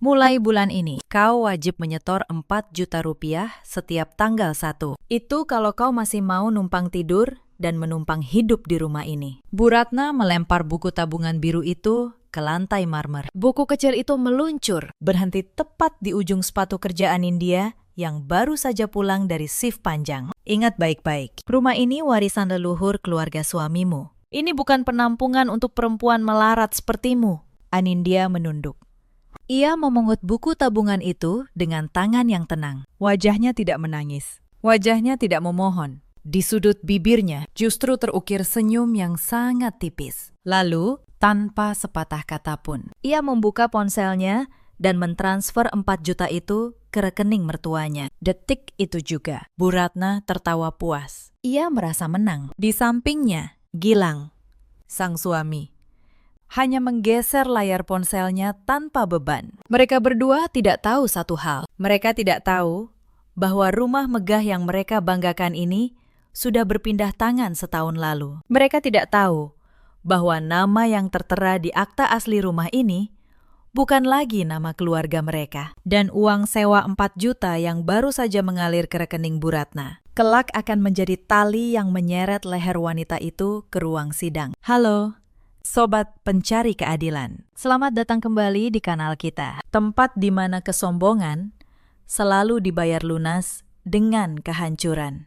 Mulai bulan ini, kau wajib menyetor 4 juta rupiah setiap tanggal 1. Itu kalau kau masih mau numpang tidur dan menumpang hidup di rumah ini. Bu Ratna melempar buku tabungan biru itu ke lantai marmer. Buku kecil itu meluncur, berhenti tepat di ujung sepatu kerja Anindya yang baru saja pulang dari shift panjang. Ingat baik-baik, rumah ini warisan leluhur keluarga suamimu. Ini bukan penampungan untuk perempuan melarat sepertimu. Anindya menunduk. Ia memungut buku tabungan itu dengan tangan yang tenang. Wajahnya tidak menangis. Wajahnya tidak memohon. Di sudut bibirnya justru terukir senyum yang sangat tipis. Lalu, tanpa sepatah kata pun, ia membuka ponselnya dan mentransfer 4 juta itu ke rekening mertuanya. Detik itu juga, Bu Ratna tertawa puas. Ia merasa menang. Di sampingnya, Gilang, sang suami, hanya menggeser layar ponselnya tanpa beban. Mereka berdua tidak tahu satu hal. Mereka tidak tahu bahwa rumah megah yang mereka banggakan ini sudah berpindah tangan setahun lalu. Mereka tidak tahu bahwa nama yang tertera di akta asli rumah ini bukan lagi nama keluarga mereka. Dan uang sewa 4 juta yang baru saja mengalir ke rekening Bu Ratna kelak akan menjadi tali yang menyeret leher wanita itu ke ruang sidang. Halo, Sobat Pencari Keadilan. Selamat datang kembali di kanal kita. Tempat di mana kesombongan selalu dibayar lunas dengan kehancuran.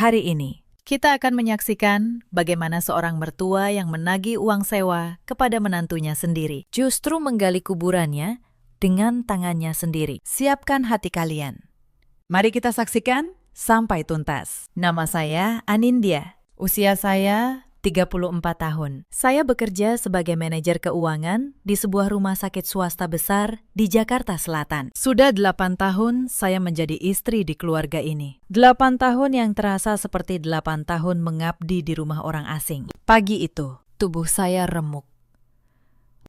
Hari ini, kita akan menyaksikan bagaimana seorang mertua yang menagih uang sewa kepada menantunya sendiri justru menggali kuburannya dengan tangannya sendiri. Siapkan hati kalian. Mari kita saksikan sampai tuntas. Nama saya Anindya. Usia saya 34 tahun. Saya bekerja sebagai manajer keuangan di sebuah rumah sakit swasta besar di Jakarta Selatan. Sudah 8 tahun saya menjadi istri di keluarga ini. 8 tahun yang terasa seperti 8 tahun mengabdi di rumah orang asing. Pagi itu, tubuh saya remuk.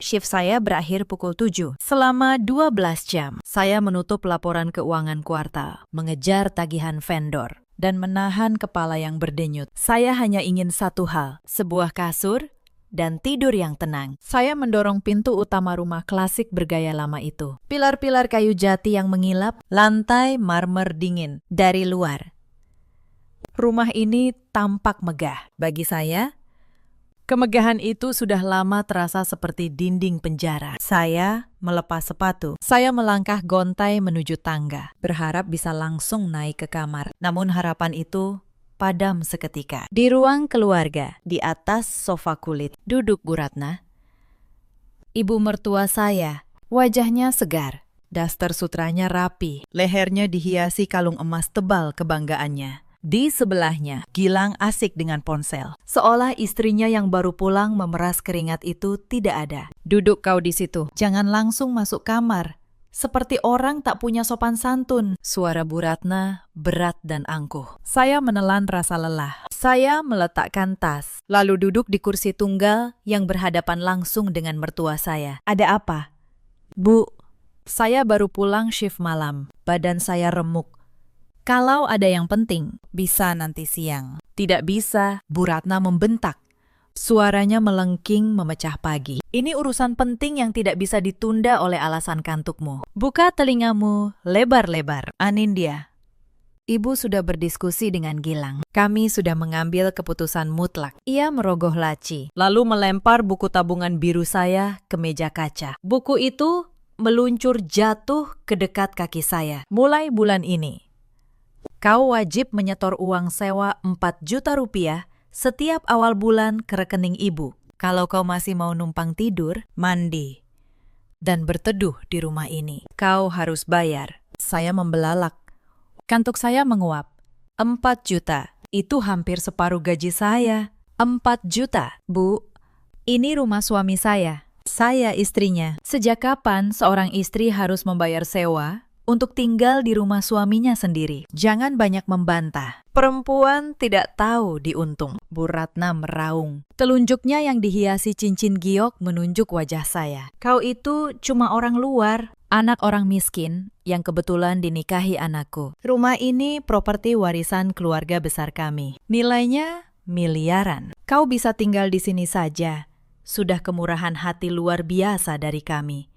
Shift saya berakhir pukul 7. Selama 12 jam, saya menutup laporan keuangan kuartal, mengejar tagihan vendor, dan menahan kepala yang berdenyut. Saya hanya ingin satu hal, sebuah kasur dan tidur yang tenang. Saya mendorong pintu utama rumah klasik bergaya lama itu. Pilar-pilar kayu jati yang mengilap, lantai marmer dingin dari luar. Rumah ini tampak megah. Bagi saya, kemegahan itu sudah lama terasa seperti dinding penjara. Saya melepas sepatu. Saya melangkah gontai menuju tangga, berharap bisa langsung naik ke kamar. Namun harapan itu padam seketika. Di ruang keluarga, di atas sofa kulit, duduk Bu Ratna. Ibu mertua saya, wajahnya segar. Daster sutranya rapi, lehernya dihiasi kalung emas tebal kebanggaannya. Di sebelahnya, Gilang asik dengan ponsel. Seolah istrinya yang baru pulang memeras keringat itu tidak ada. Duduk kau di situ, jangan langsung masuk kamar. Seperti orang tak punya sopan santun. Suara Bu Ratna berat dan angkuh. Saya menelan rasa lelah. Saya meletakkan tas, lalu duduk di kursi tunggal yang berhadapan langsung dengan mertua saya. Ada apa? Bu, saya baru pulang shift malam. Badan saya remuk. Kalau ada yang penting, bisa nanti siang. Tidak bisa, Bu Ratna membentak. Suaranya melengking memecah pagi. Ini urusan penting yang tidak bisa ditunda oleh alasan kantukmu. Buka telingamu lebar-lebar. Anindya, Ibu sudah berdiskusi dengan Gilang. Kami sudah mengambil keputusan mutlak. Ia merogoh laci, lalu melempar buku tabungan biru saya ke meja kaca. Buku itu meluncur jatuh ke dekat kaki saya. Mulai bulan ini, kau wajib menyetor uang sewa 4 juta rupiah setiap awal bulan ke rekening ibu. Kalau kau masih mau numpang tidur, mandi, dan berteduh di rumah ini, kau harus bayar. Saya membelalak. Kantuk saya menguap. 4 juta, itu hampir separuh gaji saya. 4 juta, Bu. Ini rumah suami saya. Saya istrinya. Sejak kapan seorang istri harus membayar sewa untuk tinggal di rumah suaminya sendiri? Jangan banyak membantah. Perempuan tidak tahu diuntung. Bu Ratna meraung. Telunjuknya yang dihiasi cincin giok menunjuk wajah saya. Kau itu cuma orang luar, anak orang miskin yang kebetulan dinikahi anakku. Rumah ini properti warisan keluarga besar kami. Nilainya miliaran. Kau bisa tinggal di sini saja. Sudah kemurahan hati luar biasa dari kami.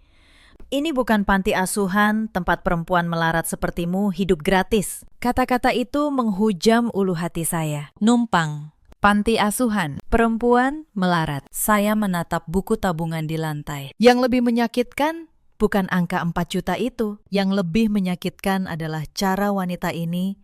Ini bukan panti asuhan, tempat perempuan melarat sepertimu hidup gratis. Kata-kata itu menghujam ulu hati saya. Numpang. Panti asuhan. Perempuan melarat. Saya menatap buku tabungan di lantai. Yang lebih menyakitkan bukan angka 4 juta itu. Yang lebih menyakitkan adalah cara wanita ini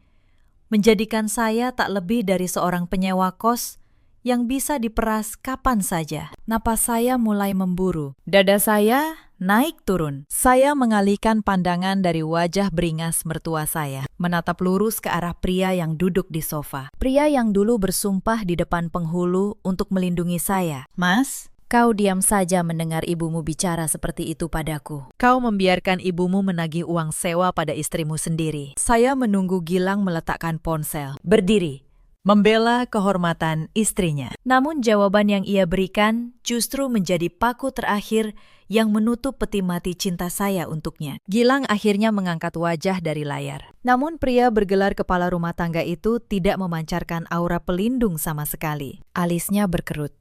menjadikan saya tak lebih dari seorang penyewa kos yang bisa diperas kapan saja. Napas saya mulai memburu. Dada saya naik turun. Saya mengalihkan pandangan dari wajah beringas mertua saya, menatap lurus ke arah pria yang duduk di sofa. Pria yang dulu bersumpah di depan penghulu untuk melindungi saya. Mas, kau diam saja mendengar ibumu bicara seperti itu padaku. Kau membiarkan ibumu menagih uang sewa pada istrimu sendiri. Saya menunggu Gilang meletakkan ponsel. Berdiri. Membela kehormatan istrinya. Namun jawaban yang ia berikan justru menjadi paku terakhir yang menutup peti mati cinta saya untuknya. Gilang akhirnya mengangkat wajah dari layar. Namun pria bergelar kepala rumah tangga itu tidak memancarkan aura pelindung sama sekali. Alisnya berkerut.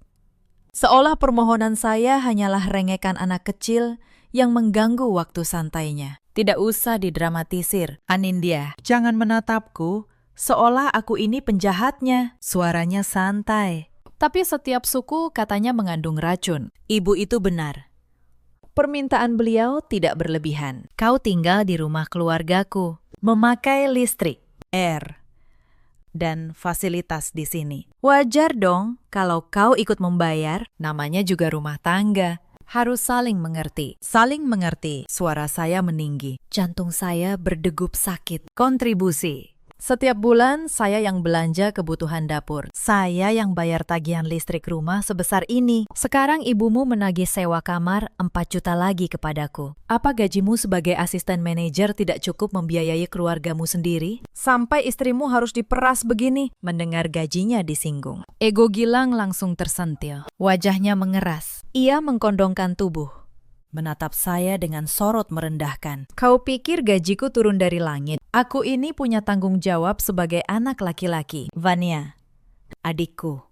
Seolah permohonan saya hanyalah rengekan anak kecil yang mengganggu waktu santainya. Tidak usah didramatisir, Anindya. Jangan menatapku seolah aku ini penjahatnya. Suaranya santai. Tapi setiap suku katanya mengandung racun. Ibu itu benar. Permintaan beliau tidak berlebihan. Kau tinggal di rumah keluargaku, memakai listrik, air, dan fasilitas di sini. Wajar dong kalau kau ikut membayar, namanya juga rumah tangga. Harus saling mengerti. Saling mengerti. Suara saya meninggi. Jantung saya berdegup sakit. Kontribusi. Setiap bulan saya yang belanja kebutuhan dapur. Saya yang bayar tagihan listrik rumah sebesar ini. Sekarang ibumu menagih sewa kamar 4 juta lagi kepadaku. Apa gajimu sebagai asisten manajer tidak cukup membiayai keluargamu sendiri? Sampai istrimu harus diperas begini. Mendengar gajinya disinggung. Ego Gilang langsung tersentil. Wajahnya mengeras. Ia mengkondongkan tubuh. Menatap saya dengan sorot merendahkan. Kau pikir gajiku turun dari langit? Aku ini punya tanggung jawab sebagai anak laki-laki. Vania, adikku.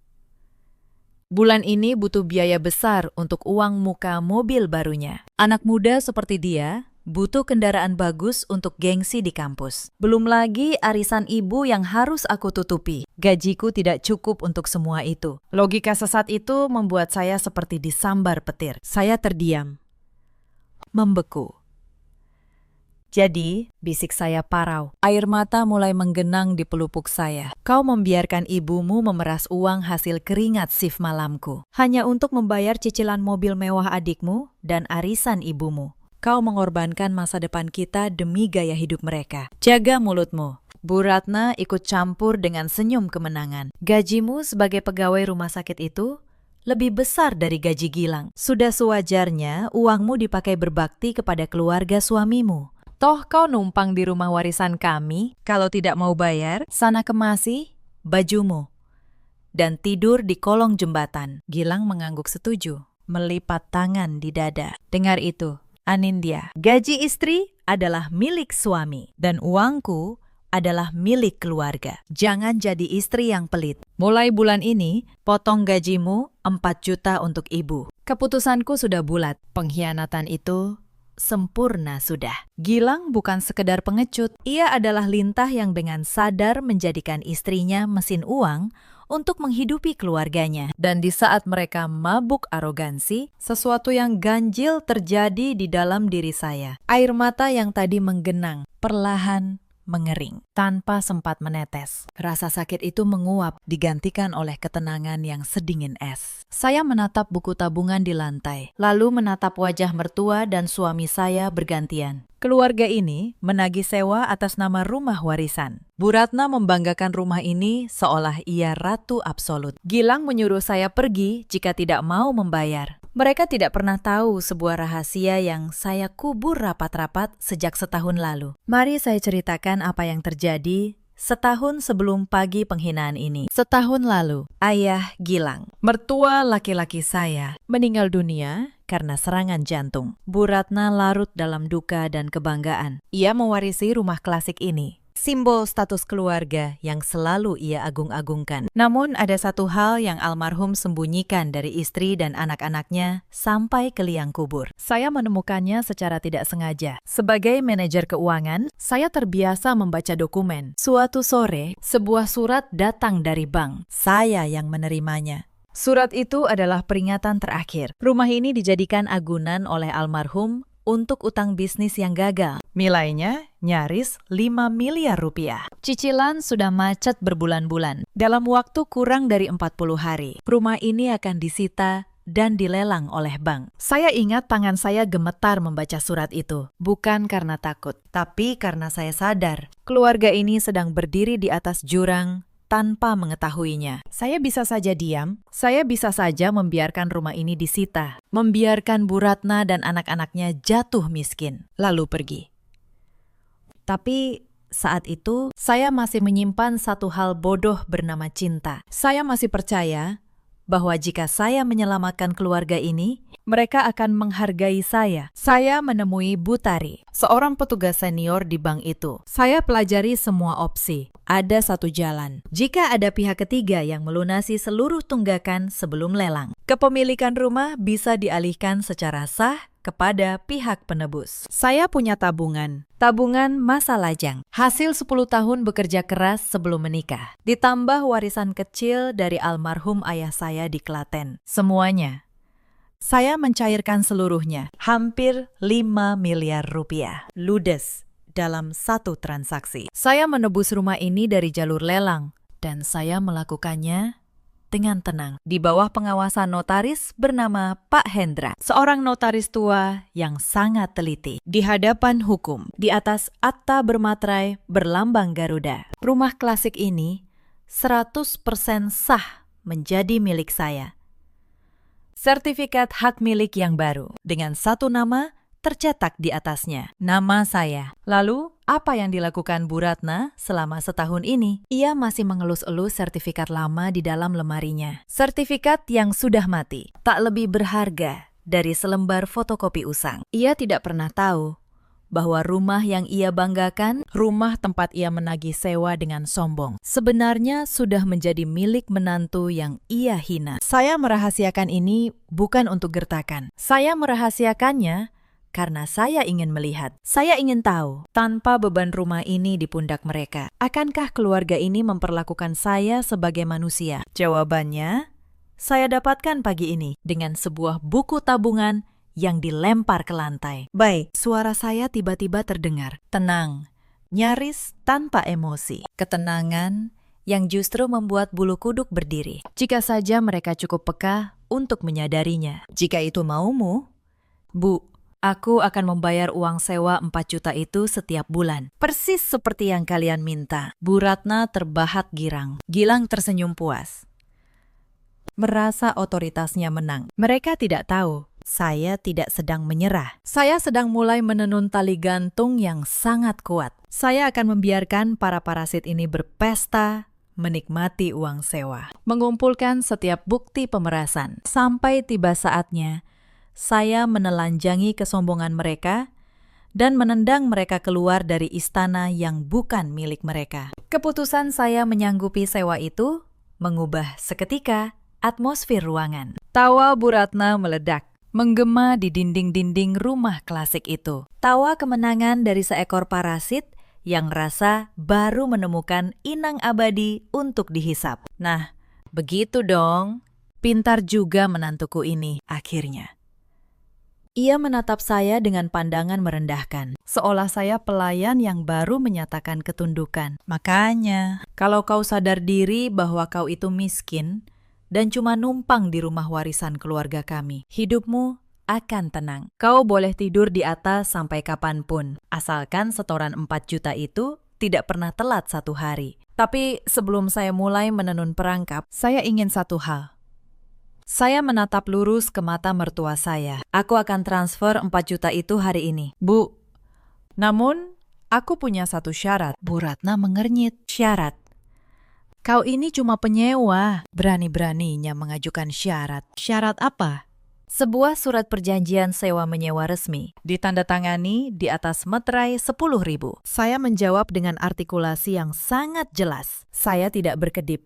Bulan ini butuh biaya besar untuk uang muka mobil barunya. Anak muda seperti dia butuh kendaraan bagus untuk gengsi di kampus. Belum lagi arisan ibu yang harus aku tutupi. Gajiku tidak cukup untuk semua itu. Logika sesat itu membuat saya seperti disambar petir. Saya terdiam. Membeku. Jadi, bisik saya parau. Air mata mulai menggenang di pelupuk saya. Kau membiarkan ibumu memeras uang hasil keringat shift malamku. Hanya untuk membayar cicilan mobil mewah adikmu dan arisan ibumu. Kau mengorbankan masa depan kita demi gaya hidup mereka. Jaga mulutmu. Bu Ratna ikut campur dengan senyum kemenangan. Gajimu sebagai pegawai rumah sakit itu lebih besar dari gaji Gilang. Sudah sewajarnya uangmu dipakai berbakti kepada keluarga suamimu. Toh kau numpang di rumah warisan kami, kalau tidak mau bayar, sana kemasi bajumu dan tidur di kolong jembatan. Gilang mengangguk setuju, melipat tangan di dada. Dengar itu, Anindya, gaji istri adalah milik suami dan uangku adalah milik keluarga. Jangan jadi istri yang pelit. Mulai bulan ini, potong gajimu 4 juta untuk ibu. Keputusanku sudah bulat. Pengkhianatan itu sempurna sudah. Gilang bukan sekedar pengecut. Ia adalah lintah yang dengan sadar menjadikan istrinya mesin uang untuk menghidupi keluarganya. Dan di saat mereka mabuk arogansi, sesuatu yang ganjil terjadi di dalam diri saya. Air mata yang tadi menggenang, perlahan mengering, tanpa sempat menetes. Rasa sakit itu menguap, digantikan oleh ketenangan yang sedingin es. Saya menatap buku tabungan di lantai, lalu menatap wajah mertua dan suami saya bergantian. Keluarga ini menagih sewa atas nama rumah warisan. Bu Ratna membanggakan rumah ini seolah ia ratu absolut. Gilang menyuruh saya pergi jika tidak mau membayar. Mereka tidak pernah tahu sebuah rahasia yang saya kubur rapat-rapat sejak setahun lalu. Mari saya ceritakan apa yang terjadi setahun sebelum pagi penghinaan ini. Setahun lalu, ayah Gilang, mertua laki-laki saya, meninggal dunia karena serangan jantung. Bu Ratna larut dalam duka dan kebanggaan. Ia mewarisi rumah klasik ini. simbol status keluarga yang selalu ia agung-agungkan. Namun ada satu hal yang almarhum sembunyikan dari istri dan anak-anaknya sampai ke liang kubur. Saya menemukannya secara tidak sengaja. Sebagai manajer keuangan, saya terbiasa membaca dokumen. Suatu sore, sebuah surat datang dari bank. Saya yang menerimanya. Surat itu adalah peringatan terakhir. Rumah ini dijadikan agunan oleh almarhum untuk utang bisnis yang gagal. Nilainya nyaris 5 miliar rupiah. Cicilan sudah macet berbulan-bulan. Dalam waktu kurang dari 40 hari, rumah ini akan disita dan dilelang oleh bank. Saya ingat tangan saya gemetar membaca surat itu. Bukan karena takut, tapi karena saya sadar keluarga ini sedang berdiri di atas jurang tanpa mengetahuinya. Saya bisa saja diam, saya bisa saja membiarkan rumah ini disita, membiarkan Bu Ratna dan anak-anaknya jatuh miskin, lalu pergi. Tapi saat itu, saya masih menyimpan satu hal bodoh bernama cinta. Saya masih percaya bahwa jika saya menyelamatkan keluarga ini, mereka akan menghargai saya. Saya menemui Bu Tari, seorang petugas senior di bank itu. Saya pelajari semua opsi. Ada satu jalan. Jika ada pihak ketiga yang melunasi seluruh tunggakan sebelum lelang, kepemilikan rumah bisa dialihkan secara sah kepada pihak penebus. Saya punya tabungan masa lajang. Hasil 10 tahun bekerja keras sebelum menikah. Ditambah warisan kecil dari almarhum ayah saya di Klaten. Semuanya. Saya mencairkan seluruhnya. Hampir 5 miliar rupiah. Ludes dalam satu transaksi. Saya menebus rumah ini dari jalur lelang. Dan saya melakukannya dengan tenang, di bawah pengawasan notaris bernama Pak Hendra, seorang notaris tua yang sangat teliti. Di hadapan hukum, di atas akta bermaterai berlambang Garuda, rumah klasik ini 100% sah menjadi milik saya. Sertifikat hak milik yang baru, dengan satu nama tercetak di atasnya, nama saya. Lalu, apa yang dilakukan Bu Ratna selama setahun ini? Ia masih mengelus-elus sertifikat lama di dalam lemarinya. Sertifikat yang sudah mati, tak lebih berharga dari selembar fotokopi usang. Ia tidak pernah tahu bahwa rumah yang ia banggakan, rumah tempat ia menagih sewa dengan sombong, sebenarnya sudah menjadi milik menantu yang ia hina. Saya merahasiakan ini bukan untuk gertakan. Saya merahasiakannya karena saya ingin melihat, saya ingin tahu, tanpa beban rumah ini di pundak mereka, akankah keluarga ini memperlakukan saya sebagai manusia? Jawabannya, saya dapatkan pagi ini dengan sebuah buku tabungan yang dilempar ke lantai. Baik, suara saya tiba-tiba terdengar, tenang, nyaris tanpa emosi. Ketenangan yang justru membuat bulu kuduk berdiri. Jika saja mereka cukup peka untuk menyadarinya. Jika itu maumu, Bu, aku akan membayar uang sewa 4 juta itu setiap bulan. Persis seperti yang kalian minta. Bu Ratna terbahak girang. Gilang tersenyum puas. Merasa otoritasnya menang. Mereka tidak tahu, saya tidak sedang menyerah. Saya sedang mulai menenun tali gantung yang sangat kuat. Saya akan membiarkan para parasit ini berpesta, menikmati uang sewa. Mengumpulkan setiap bukti pemerasan. Sampai tiba saatnya, saya menelanjangi kesombongan mereka dan menendang mereka keluar dari istana yang bukan milik mereka. Keputusan saya menyanggupi sewa itu mengubah seketika atmosfer ruangan. Tawa Bu Ratna meledak, menggema di dinding-dinding rumah klasik itu. Tawa kemenangan dari seekor parasit yang rasa baru menemukan inang abadi untuk dihisap. Nah, begitu dong. Pintar juga menantuku ini, akhirnya. Ia menatap saya dengan pandangan merendahkan, seolah saya pelayan yang baru menyatakan ketundukan. Makanya, kalau kau sadar diri bahwa kau itu miskin dan cuma numpang di rumah warisan keluarga kami, hidupmu akan tenang. Kau boleh tidur di atas sampai kapanpun, asalkan setoran 4 juta itu tidak pernah telat 1 hari. Tapi sebelum saya mulai menenun perangkap, saya ingin satu hal. Saya menatap lurus ke mata mertua saya. Aku akan transfer 4 juta itu hari ini. Bu, namun aku punya satu syarat. Bu Ratna mengernyit. Syarat? Kau ini cuma penyewa. Berani-beraninya mengajukan syarat. Syarat apa? Sebuah surat perjanjian sewa-menyewa resmi, ditandatangani di atas meterai 10.000. Saya menjawab dengan artikulasi yang sangat jelas. Saya tidak berkedip.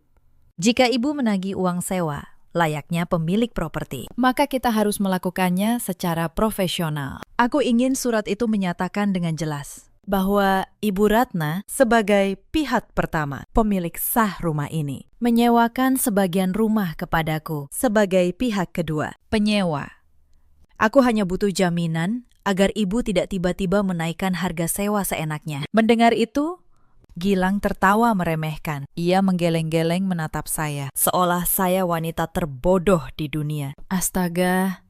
Jika ibu menagih uang sewa, layaknya pemilik properti, maka kita harus melakukannya secara profesional. Aku ingin surat itu menyatakan dengan jelas bahwa Ibu Ratna sebagai pihak pertama, pemilik sah rumah ini, menyewakan sebagian rumah kepadaku sebagai pihak kedua, penyewa. Aku hanya butuh jaminan agar ibu tidak tiba-tiba menaikkan harga sewa seenaknya. Mendengar itu, Gilang tertawa meremehkan. Ia menggeleng-geleng menatap saya, seolah saya wanita terbodoh di dunia. Astaga,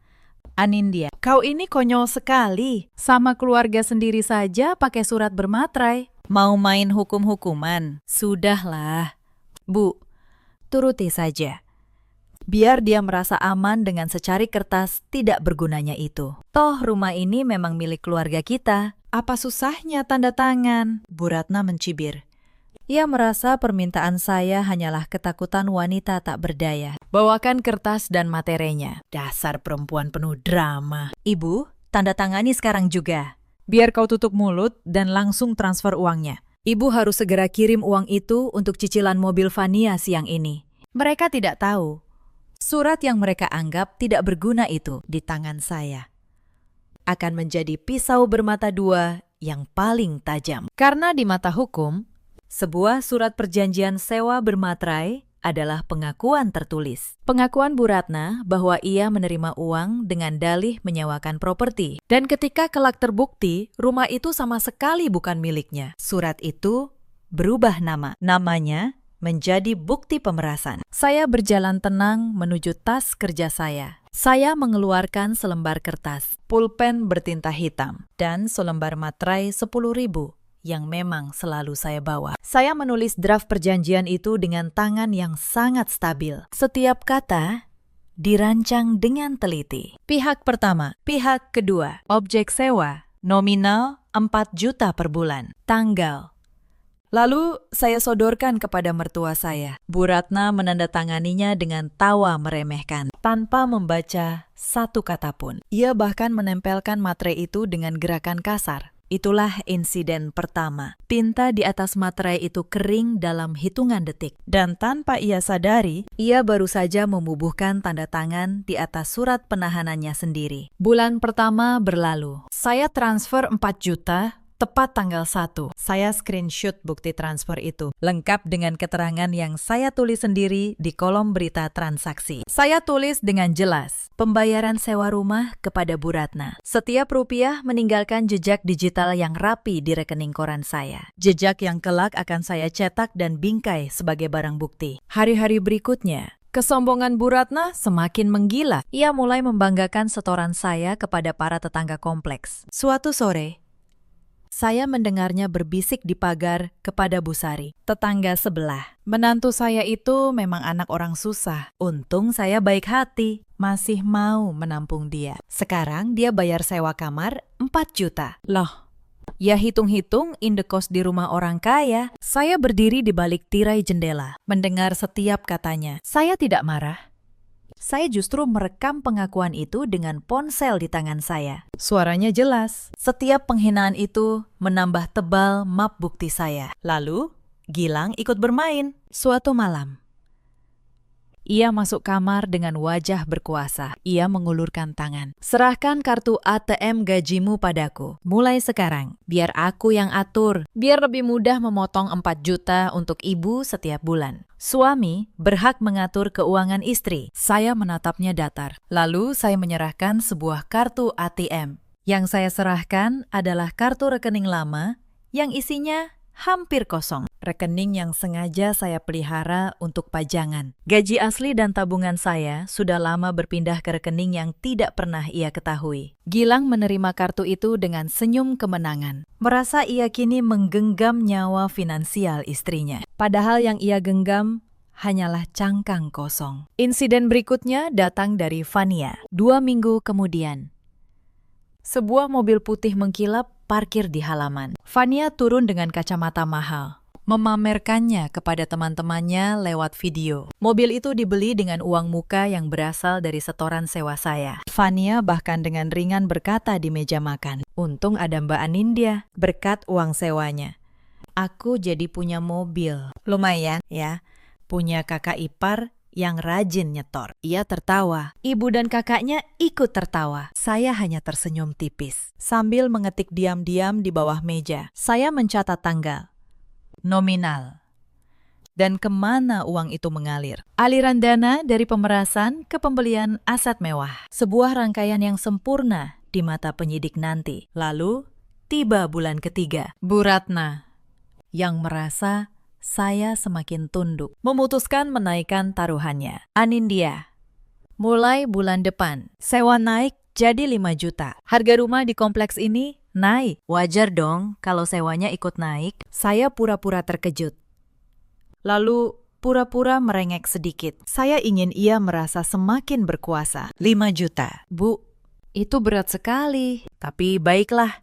Anindya, kau ini konyol sekali. Sama keluarga sendiri saja pakai surat bermaterai. Mau main hukum-hukuman? Sudahlah. Bu, turuti saja. Biar dia merasa aman dengan secari kertas tidak bergunanya itu. Toh rumah ini memang milik keluarga kita. Apa susahnya tanda tangan? Bu Ratna mencibir. Ia merasa permintaan saya hanyalah ketakutan wanita tak berdaya. Bawakan kertas dan materinya. Dasar perempuan penuh drama. Ibu, tanda tangani sekarang juga. Biar kau tutup mulut dan langsung transfer uangnya. Ibu harus segera kirim uang itu untuk cicilan mobil Fania siang ini. Mereka tidak tahu. Surat yang mereka anggap tidak berguna itu di tangan saya akan menjadi pisau bermata dua yang paling tajam. Karena di mata hukum, sebuah surat perjanjian sewa bermaterai adalah pengakuan tertulis. Pengakuan Bu Ratna bahwa ia menerima uang dengan dalih menyewakan properti. Dan ketika kelak terbukti, rumah itu sama sekali bukan miliknya. Surat itu berubah nama. Namanya menjadi bukti pemerasan. Saya berjalan tenang menuju tas kerja saya. Saya mengeluarkan selembar kertas, pulpen bertinta hitam, dan selembar materai 10.000 yang memang selalu saya bawa. Saya menulis draft perjanjian itu dengan tangan yang sangat stabil. Setiap kata dirancang dengan teliti. Pihak pertama, pihak kedua, objek sewa, nominal 4 juta per bulan, tanggal. Lalu saya sodorkan kepada mertua saya. Bu Ratna menandatanganinya dengan tawa meremehkan, tanpa membaca satu kata pun. Ia bahkan menempelkan materai itu dengan gerakan kasar. Itulah insiden pertama. Tinta di atas materai itu kering dalam hitungan detik. Dan tanpa ia sadari, ia baru saja membubuhkan tanda tangan di atas surat penahanannya sendiri. Bulan pertama berlalu. Saya transfer 4 juta. Tepat tanggal 1, saya screenshot bukti transfer itu, lengkap dengan keterangan yang saya tulis sendiri di kolom berita transaksi. Saya tulis dengan jelas, pembayaran sewa rumah kepada Bu Ratna. Setiap rupiah meninggalkan jejak digital yang rapi di rekening koran saya. Jejak yang kelak akan saya cetak dan bingkai sebagai barang bukti. Hari-hari berikutnya, kesombongan Bu Ratna semakin menggila. Ia mulai membanggakan setoran saya kepada para tetangga kompleks. Suatu sore, saya mendengarnya berbisik di pagar kepada Bu Sari, tetangga sebelah. Menantu saya itu memang anak orang susah. Untung saya baik hati, masih mau menampung dia. Sekarang dia bayar sewa kamar 4 juta. Loh, ya hitung-hitung indekos di rumah orang kaya. Saya berdiri di balik tirai jendela, mendengar setiap katanya. Saya tidak marah. Saya justru merekam pengakuan itu dengan ponsel di tangan saya. Suaranya jelas. Setiap penghinaan itu menambah tebal map bukti saya. Lalu, Gilang ikut bermain. Suatu malam, ia masuk kamar dengan wajah berkuasa. Ia mengulurkan tangan. Serahkan kartu ATM gajimu padaku. Mulai sekarang, biar aku yang atur. Biar lebih mudah memotong 4 juta untuk ibu setiap bulan. Suami berhak mengatur keuangan istri. Saya menatapnya datar. Lalu saya menyerahkan sebuah kartu ATM. Yang saya serahkan adalah kartu rekening lama yang isinya hampir kosong. Rekening yang sengaja saya pelihara untuk pajangan. Gaji asli dan tabungan saya sudah lama berpindah ke rekening yang tidak pernah ia ketahui. Gilang menerima kartu itu dengan senyum kemenangan. Merasa ia kini menggenggam nyawa finansial istrinya. Padahal yang ia genggam hanyalah cangkang kosong. Insiden berikutnya datang dari Fania. 2 minggu kemudian, sebuah mobil putih mengkilap parkir di halaman. Fania turun dengan kacamata mahal. memamerkannya kepada teman-temannya lewat video. Mobil itu dibeli dengan uang muka yang berasal dari setoran sewa saya. Fania bahkan dengan ringan berkata di meja makan, "Untung ada Mbak Anindya, berkat uang sewanya. Aku jadi punya mobil." Lumayan ya, punya kakak ipar yang rajin nyetor. Ia tertawa. Ibu dan kakaknya ikut tertawa. Saya hanya tersenyum tipis. Sambil mengetik diam-diam di bawah meja, saya mencatat tanggal, nominal, dan kemana uang itu mengalir. Aliran dana dari pemerasan ke pembelian aset mewah. Sebuah rangkaian yang sempurna di mata penyidik nanti. Lalu, tiba bulan ketiga. Bu Ratna yang merasa saya semakin tunduk, memutuskan menaikkan taruhannya. Anindya, mulai bulan depan, sewa naik jadi 5 juta. Harga rumah di kompleks ini naik. Wajar dong kalau sewanya ikut naik. Saya pura-pura terkejut. Lalu pura-pura merengek sedikit. Saya ingin ia merasa semakin berkuasa. 5 juta. Bu, itu berat sekali. Tapi baiklah,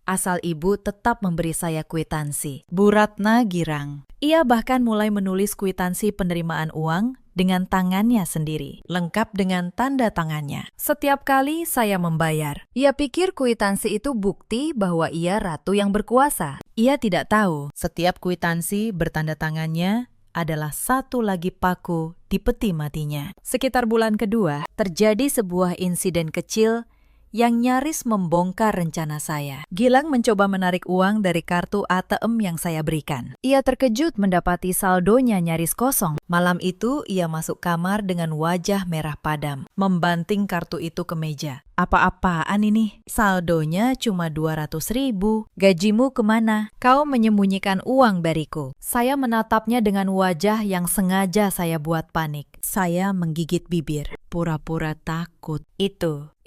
asal ibu tetap memberi saya kwitansi. Bu Ratna girang. Ia bahkan mulai menulis kwitansi penerimaan uang dengan tangannya sendiri, lengkap dengan tanda tangannya. Setiap kali saya membayar, ia pikir kwitansi itu bukti bahwa ia ratu yang berkuasa. Ia tidak tahu, setiap kwitansi bertanda tangannya adalah satu lagi paku di peti matinya. Sekitar bulan kedua, terjadi sebuah insiden kecil yang nyaris membongkar rencana saya. Gilang mencoba menarik uang dari kartu ATM yang saya berikan. Ia terkejut mendapati saldonya nyaris kosong. Malam itu ia masuk kamar dengan wajah merah padam, membanting kartu itu ke meja. "Apa-apaan ini? Saldonya cuma 200.000. Gajimu kemana? Kau menyembunyikan uang dariku." Saya menatapnya dengan wajah yang sengaja saya buat panik. Saya menggigit bibir, pura-pura takut.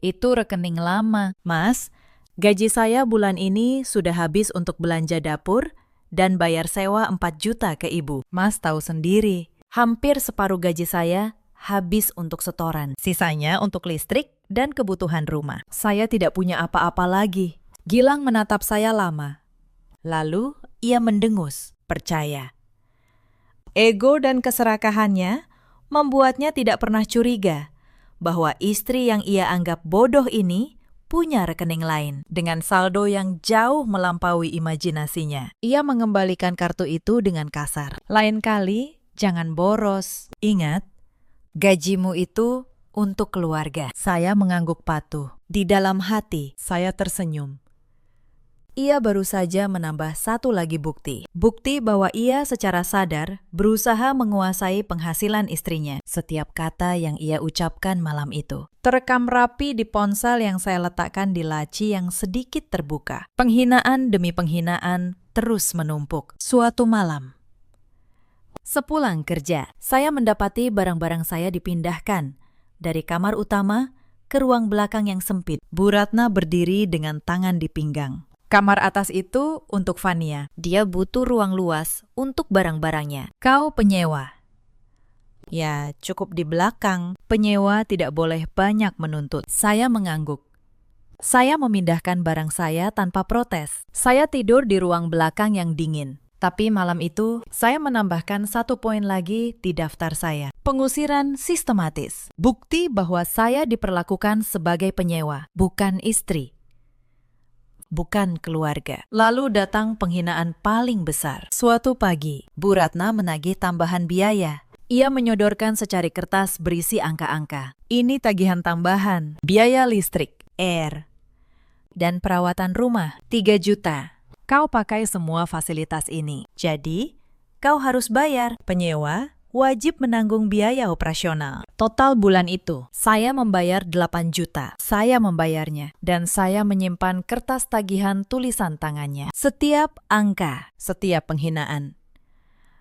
Itu rekening lama. "Mas, gaji saya bulan ini sudah habis untuk belanja dapur dan bayar sewa 4 juta ke ibu. Mas tahu sendiri, hampir separuh gaji saya habis untuk setoran. Sisanya untuk listrik dan kebutuhan rumah. Saya tidak punya apa-apa lagi." Gilang menatap saya lama. Lalu ia mendengus, percaya. Ego dan keserakahannya membuatnya tidak pernah curiga bahwa istri yang ia anggap bodoh ini punya rekening lain dengan saldo yang jauh melampaui imajinasinya. Ia mengembalikan kartu itu dengan kasar. "Lain kali, jangan boros. Ingat, gajimu itu untuk keluarga." Saya mengangguk patuh. Di dalam hati, saya tersenyum. Ia baru saja menambah satu lagi bukti. Bukti bahwa ia secara sadar berusaha menguasai penghasilan istrinya. Setiap kata yang ia ucapkan malam itu terekam rapi di ponsel yang saya letakkan di laci yang sedikit terbuka. Penghinaan demi penghinaan terus menumpuk. Suatu malam, sepulang kerja, saya mendapati barang-barang saya dipindahkan dari kamar utama ke ruang belakang yang sempit. Bu Ratna berdiri dengan tangan di pinggang. "Kamar atas itu untuk Fania. Dia butuh ruang luas untuk barang-barangnya. Kau penyewa." "Ya, cukup di belakang. Penyewa tidak boleh banyak menuntut." Saya mengangguk. Saya memindahkan barang saya tanpa protes. Saya tidur di ruang belakang yang dingin. Tapi malam itu, saya menambahkan 1 poin lagi di daftar saya. Pengusiran sistematis. Bukti bahwa saya diperlakukan sebagai penyewa, bukan istri, bukan keluarga. Lalu datang penghinaan paling besar. Suatu pagi, Bu Ratna menagih tambahan biaya. Ia menyodorkan secari kertas berisi angka-angka. "Ini tagihan tambahan, biaya listrik, air, dan perawatan rumah, 3 juta. Kau pakai semua fasilitas ini. Jadi, kau harus bayar. Penyewa wajib menanggung biaya operasional." Total bulan itu, saya membayar 8 juta. Saya membayarnya, dan saya menyimpan kertas tagihan tulisan tangannya. Setiap angka, setiap penghinaan,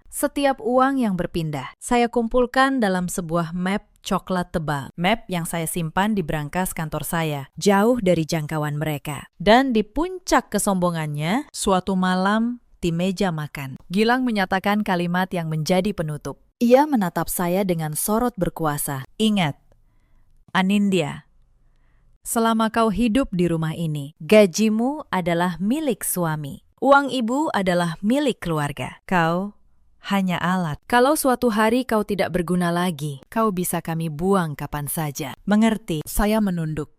setiap uang yang berpindah, saya kumpulkan dalam sebuah map coklat tebal. Map yang saya simpan di brankas kantor saya, jauh dari jangkauan mereka. Dan di puncak kesombongannya, suatu malam di meja makan, Gilang menyatakan kalimat yang menjadi penutup. Ia menatap saya dengan sorot berkuasa. "Ingat, Anindya, selama kau hidup di rumah ini, gajimu adalah milik suami. Uang ibu adalah milik keluarga. Kau hanya alat. Kalau suatu hari kau tidak berguna lagi, kau bisa kami buang kapan saja. Mengerti? Saya menunduk.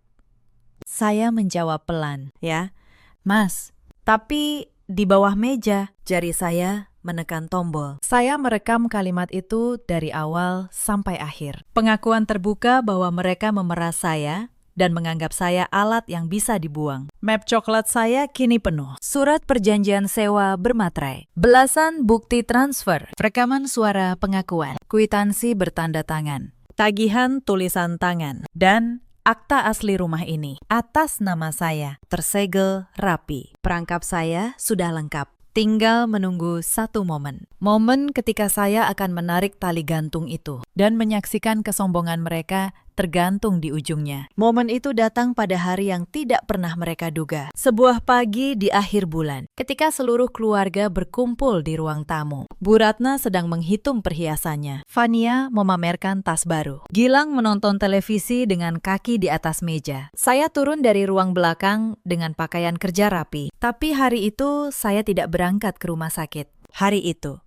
Saya menjawab pelan, ya. Mas, tapi di bawah meja, jari saya menekan tombol. Saya merekam kalimat itu dari awal sampai akhir. Pengakuan terbuka bahwa mereka memeras saya dan menganggap saya alat yang bisa dibuang. Map coklat saya kini penuh. Surat perjanjian sewa bermaterai. Belasan bukti transfer. Rekaman suara pengakuan. Kwitansi bertanda tangan. Tagihan tulisan tangan. Dan akta asli rumah ini. Atas nama saya. Tersegel rapi. Perangkap saya sudah lengkap. Tinggal menunggu satu momen. Momen ketika saya akan menarik tali gantung itu dan menyaksikan kesombongan mereka tergantung di ujungnya. Momen itu datang pada hari yang tidak pernah mereka duga. Sebuah pagi di akhir bulan, ketika seluruh keluarga berkumpul di ruang tamu. Bu Ratna sedang menghitung perhiasannya. Fania memamerkan tas baru. Gilang menonton televisi dengan kaki di atas meja. Saya turun dari ruang belakang dengan pakaian kerja rapi. Tapi hari itu saya tidak berangkat ke rumah sakit. Hari itu,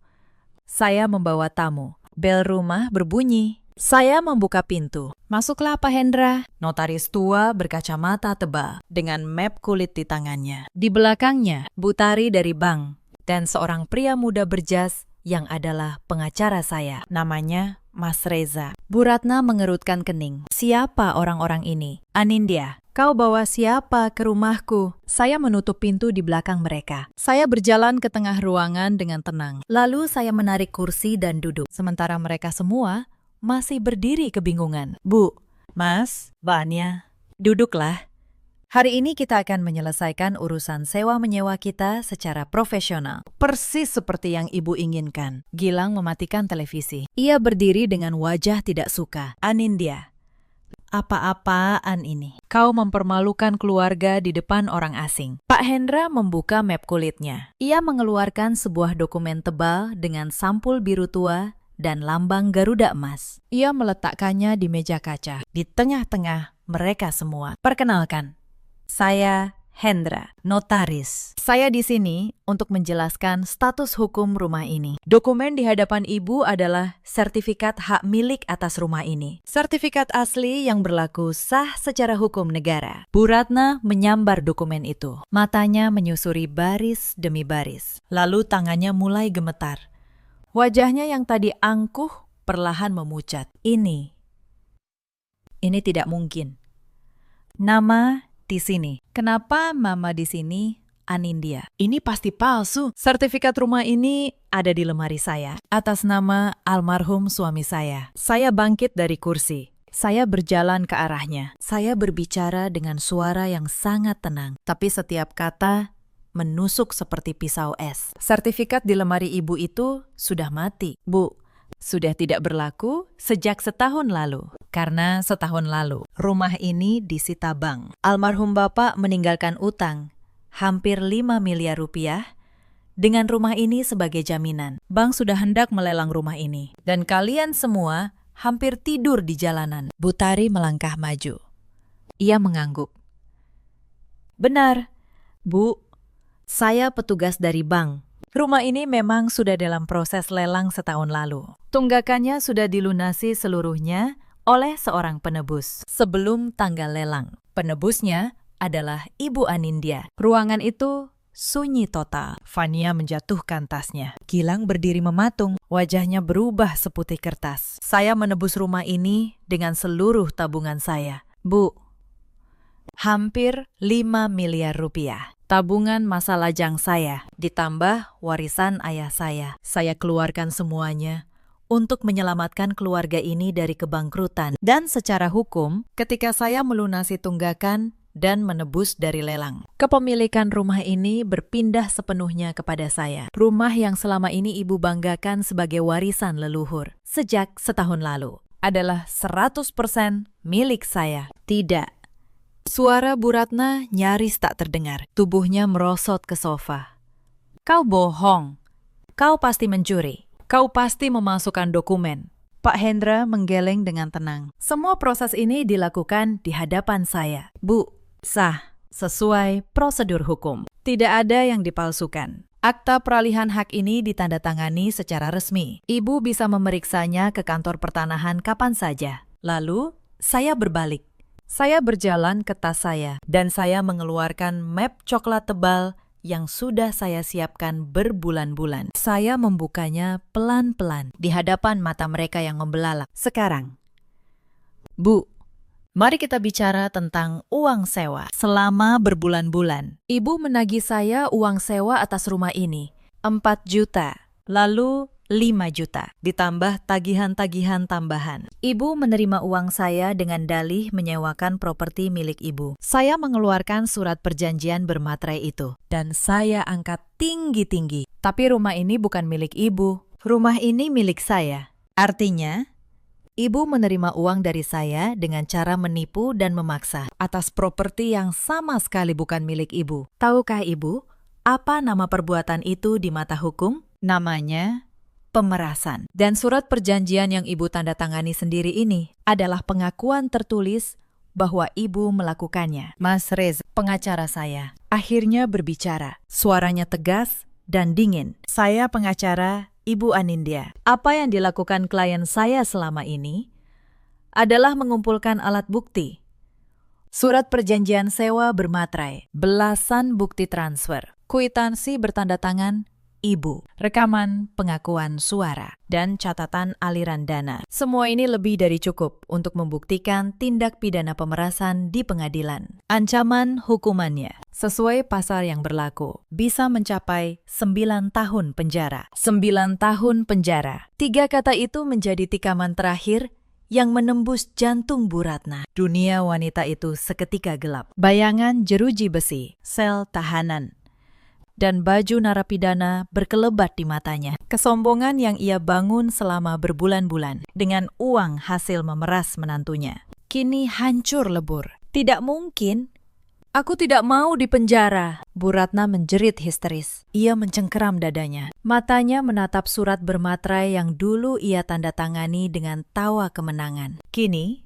saya membawa tamu. Bel rumah berbunyi. Saya membuka pintu. Masuklah Pak Hendra. Notaris tua berkacamata tebal dengan map kulit di tangannya. Di belakangnya, Bu Tari dari bank dan seorang pria muda berjas yang adalah pengacara saya. Namanya Mas Reza. Bu Ratna mengerutkan kening. Siapa orang-orang ini? Anindya. Kau bawa siapa ke rumahku? Saya menutup pintu di belakang mereka. Saya berjalan ke tengah ruangan dengan tenang. Lalu saya menarik kursi dan duduk. Sementara mereka semua masih berdiri kebingungan. Bu, Mas, Mbaknya, duduklah. Hari ini kita akan menyelesaikan urusan sewa-menyewa kita secara profesional. Persis seperti yang Ibu inginkan. Gilang mematikan televisi. Ia berdiri dengan wajah tidak suka. Anindya. Apa-apaan ini? Kau mempermalukan keluarga di depan orang asing. Pak Hendra membuka map kulitnya. Ia mengeluarkan sebuah dokumen tebal dengan sampul biru tua dan lambang Garuda emas. Ia meletakkannya di meja kaca. Di tengah-tengah mereka semua. Perkenalkan, saya Hendra, notaris. Saya di sini untuk menjelaskan status hukum rumah ini. Dokumen di hadapan Ibu adalah sertifikat hak milik atas rumah ini. Sertifikat asli yang berlaku sah secara hukum negara. Bu Ratna menyambar dokumen itu. Matanya menyusuri baris demi baris. Lalu tangannya mulai gemetar. Wajahnya yang tadi angkuh perlahan memucat. Ini tidak mungkin. Nama di sini. Kenapa Mama di sini Anindya? Ini pasti palsu. Sertifikat rumah ini ada di lemari saya. Atas nama almarhum suami saya. Saya bangkit dari kursi. Saya berjalan ke arahnya. Saya berbicara dengan suara yang sangat tenang. Tapi setiap kata menusuk seperti pisau es. Sertifikat di lemari Ibu itu sudah mati. Bu, sudah tidak berlaku sejak setahun lalu. Karena setahun lalu, rumah ini disita bank. Almarhum Bapak meninggalkan utang hampir 5 miliar rupiah dengan rumah ini sebagai jaminan. Bank sudah hendak melelang rumah ini. Dan kalian semua hampir tidur di jalanan. Bu Tari melangkah maju. Ia mengangguk. Benar, Bu. Saya petugas dari bank. Rumah ini memang sudah dalam proses lelang setahun lalu. Tunggakannya sudah dilunasi seluruhnya oleh seorang penebus sebelum tanggal lelang. Penebusnya adalah Ibu Anindya. Ruangan itu sunyi total. Fania menjatuhkan tasnya. Gilang berdiri mematung. Wajahnya berubah seputih kertas. Saya menebus rumah ini dengan seluruh tabungan saya. Bu, hampir 5 miliar rupiah. Tabungan masa lajang saya, ditambah warisan ayah saya. Saya keluarkan semuanya untuk menyelamatkan keluarga ini dari kebangkrutan. Dan secara hukum, ketika saya melunasi tunggakan dan menebus dari lelang, kepemilikan rumah ini berpindah sepenuhnya kepada saya. Rumah yang selama ini Ibu banggakan sebagai warisan leluhur sejak setahun lalu adalah 100% milik saya. Tidak. Suara Bu Ratna nyaris tak terdengar. Tubuhnya merosot ke sofa. Kau bohong. Kau pasti mencuri. Kau pasti memasukkan dokumen. Pak Hendra menggeleng dengan tenang. Semua proses ini dilakukan di hadapan saya. Bu, sah, sesuai prosedur hukum. Tidak ada yang dipalsukan. Akta peralihan hak ini ditandatangani secara resmi. Ibu bisa memeriksanya ke kantor pertanahan kapan saja. Lalu, saya berbalik. Saya berjalan ke tas saya dan saya mengeluarkan map coklat tebal yang sudah saya siapkan berbulan-bulan. Saya membukanya pelan-pelan di hadapan mata mereka yang membelalak. Sekarang, Bu, mari kita bicara tentang uang sewa. Selama berbulan-bulan, Ibu menagih saya uang sewa atas rumah ini, 4 juta, lalu 5 juta, ditambah tagihan-tagihan tambahan. Ibu menerima uang saya dengan dalih menyewakan properti milik Ibu. Saya mengeluarkan surat perjanjian bermaterai itu, dan saya angkat tinggi-tinggi. Tapi rumah ini bukan milik Ibu. Rumah ini milik saya. Artinya, Ibu menerima uang dari saya dengan cara menipu dan memaksa atas properti yang sama sekali bukan milik Ibu. Tahukah Ibu, apa nama perbuatan itu di mata hukum? Namanya pemerasan. Dan surat perjanjian yang Ibu tanda tangani sendiri ini adalah pengakuan tertulis bahwa Ibu melakukannya. Mas Reza, pengacara saya, akhirnya berbicara. Suaranya tegas dan dingin. Saya pengacara Ibu Anindya. Apa yang dilakukan klien saya selama ini adalah mengumpulkan alat bukti. Surat perjanjian sewa bermaterai, belasan bukti transfer, kwitansi bertanda tangan Ibu, rekaman pengakuan suara, dan catatan aliran dana. Semua ini lebih dari cukup untuk membuktikan tindak pidana pemerasan di pengadilan. Ancaman hukumannya, sesuai pasal yang berlaku, bisa mencapai 9 tahun penjara. 9 tahun penjara. 3 kata itu menjadi tikaman terakhir yang menembus jantung Bu Ratna. Dunia wanita itu seketika gelap. Bayangan jeruji besi, sel tahanan, dan baju narapidana berkelebat di matanya. Kesombongan yang ia bangun selama berbulan-bulan dengan uang hasil memeras menantunya kini hancur lebur. Tidak mungkin. Aku tidak mau dipenjara. Bu Ratna menjerit histeris. Ia mencengkeram dadanya. Matanya menatap surat bermaterai yang dulu ia tanda tangani dengan tawa kemenangan. Kini,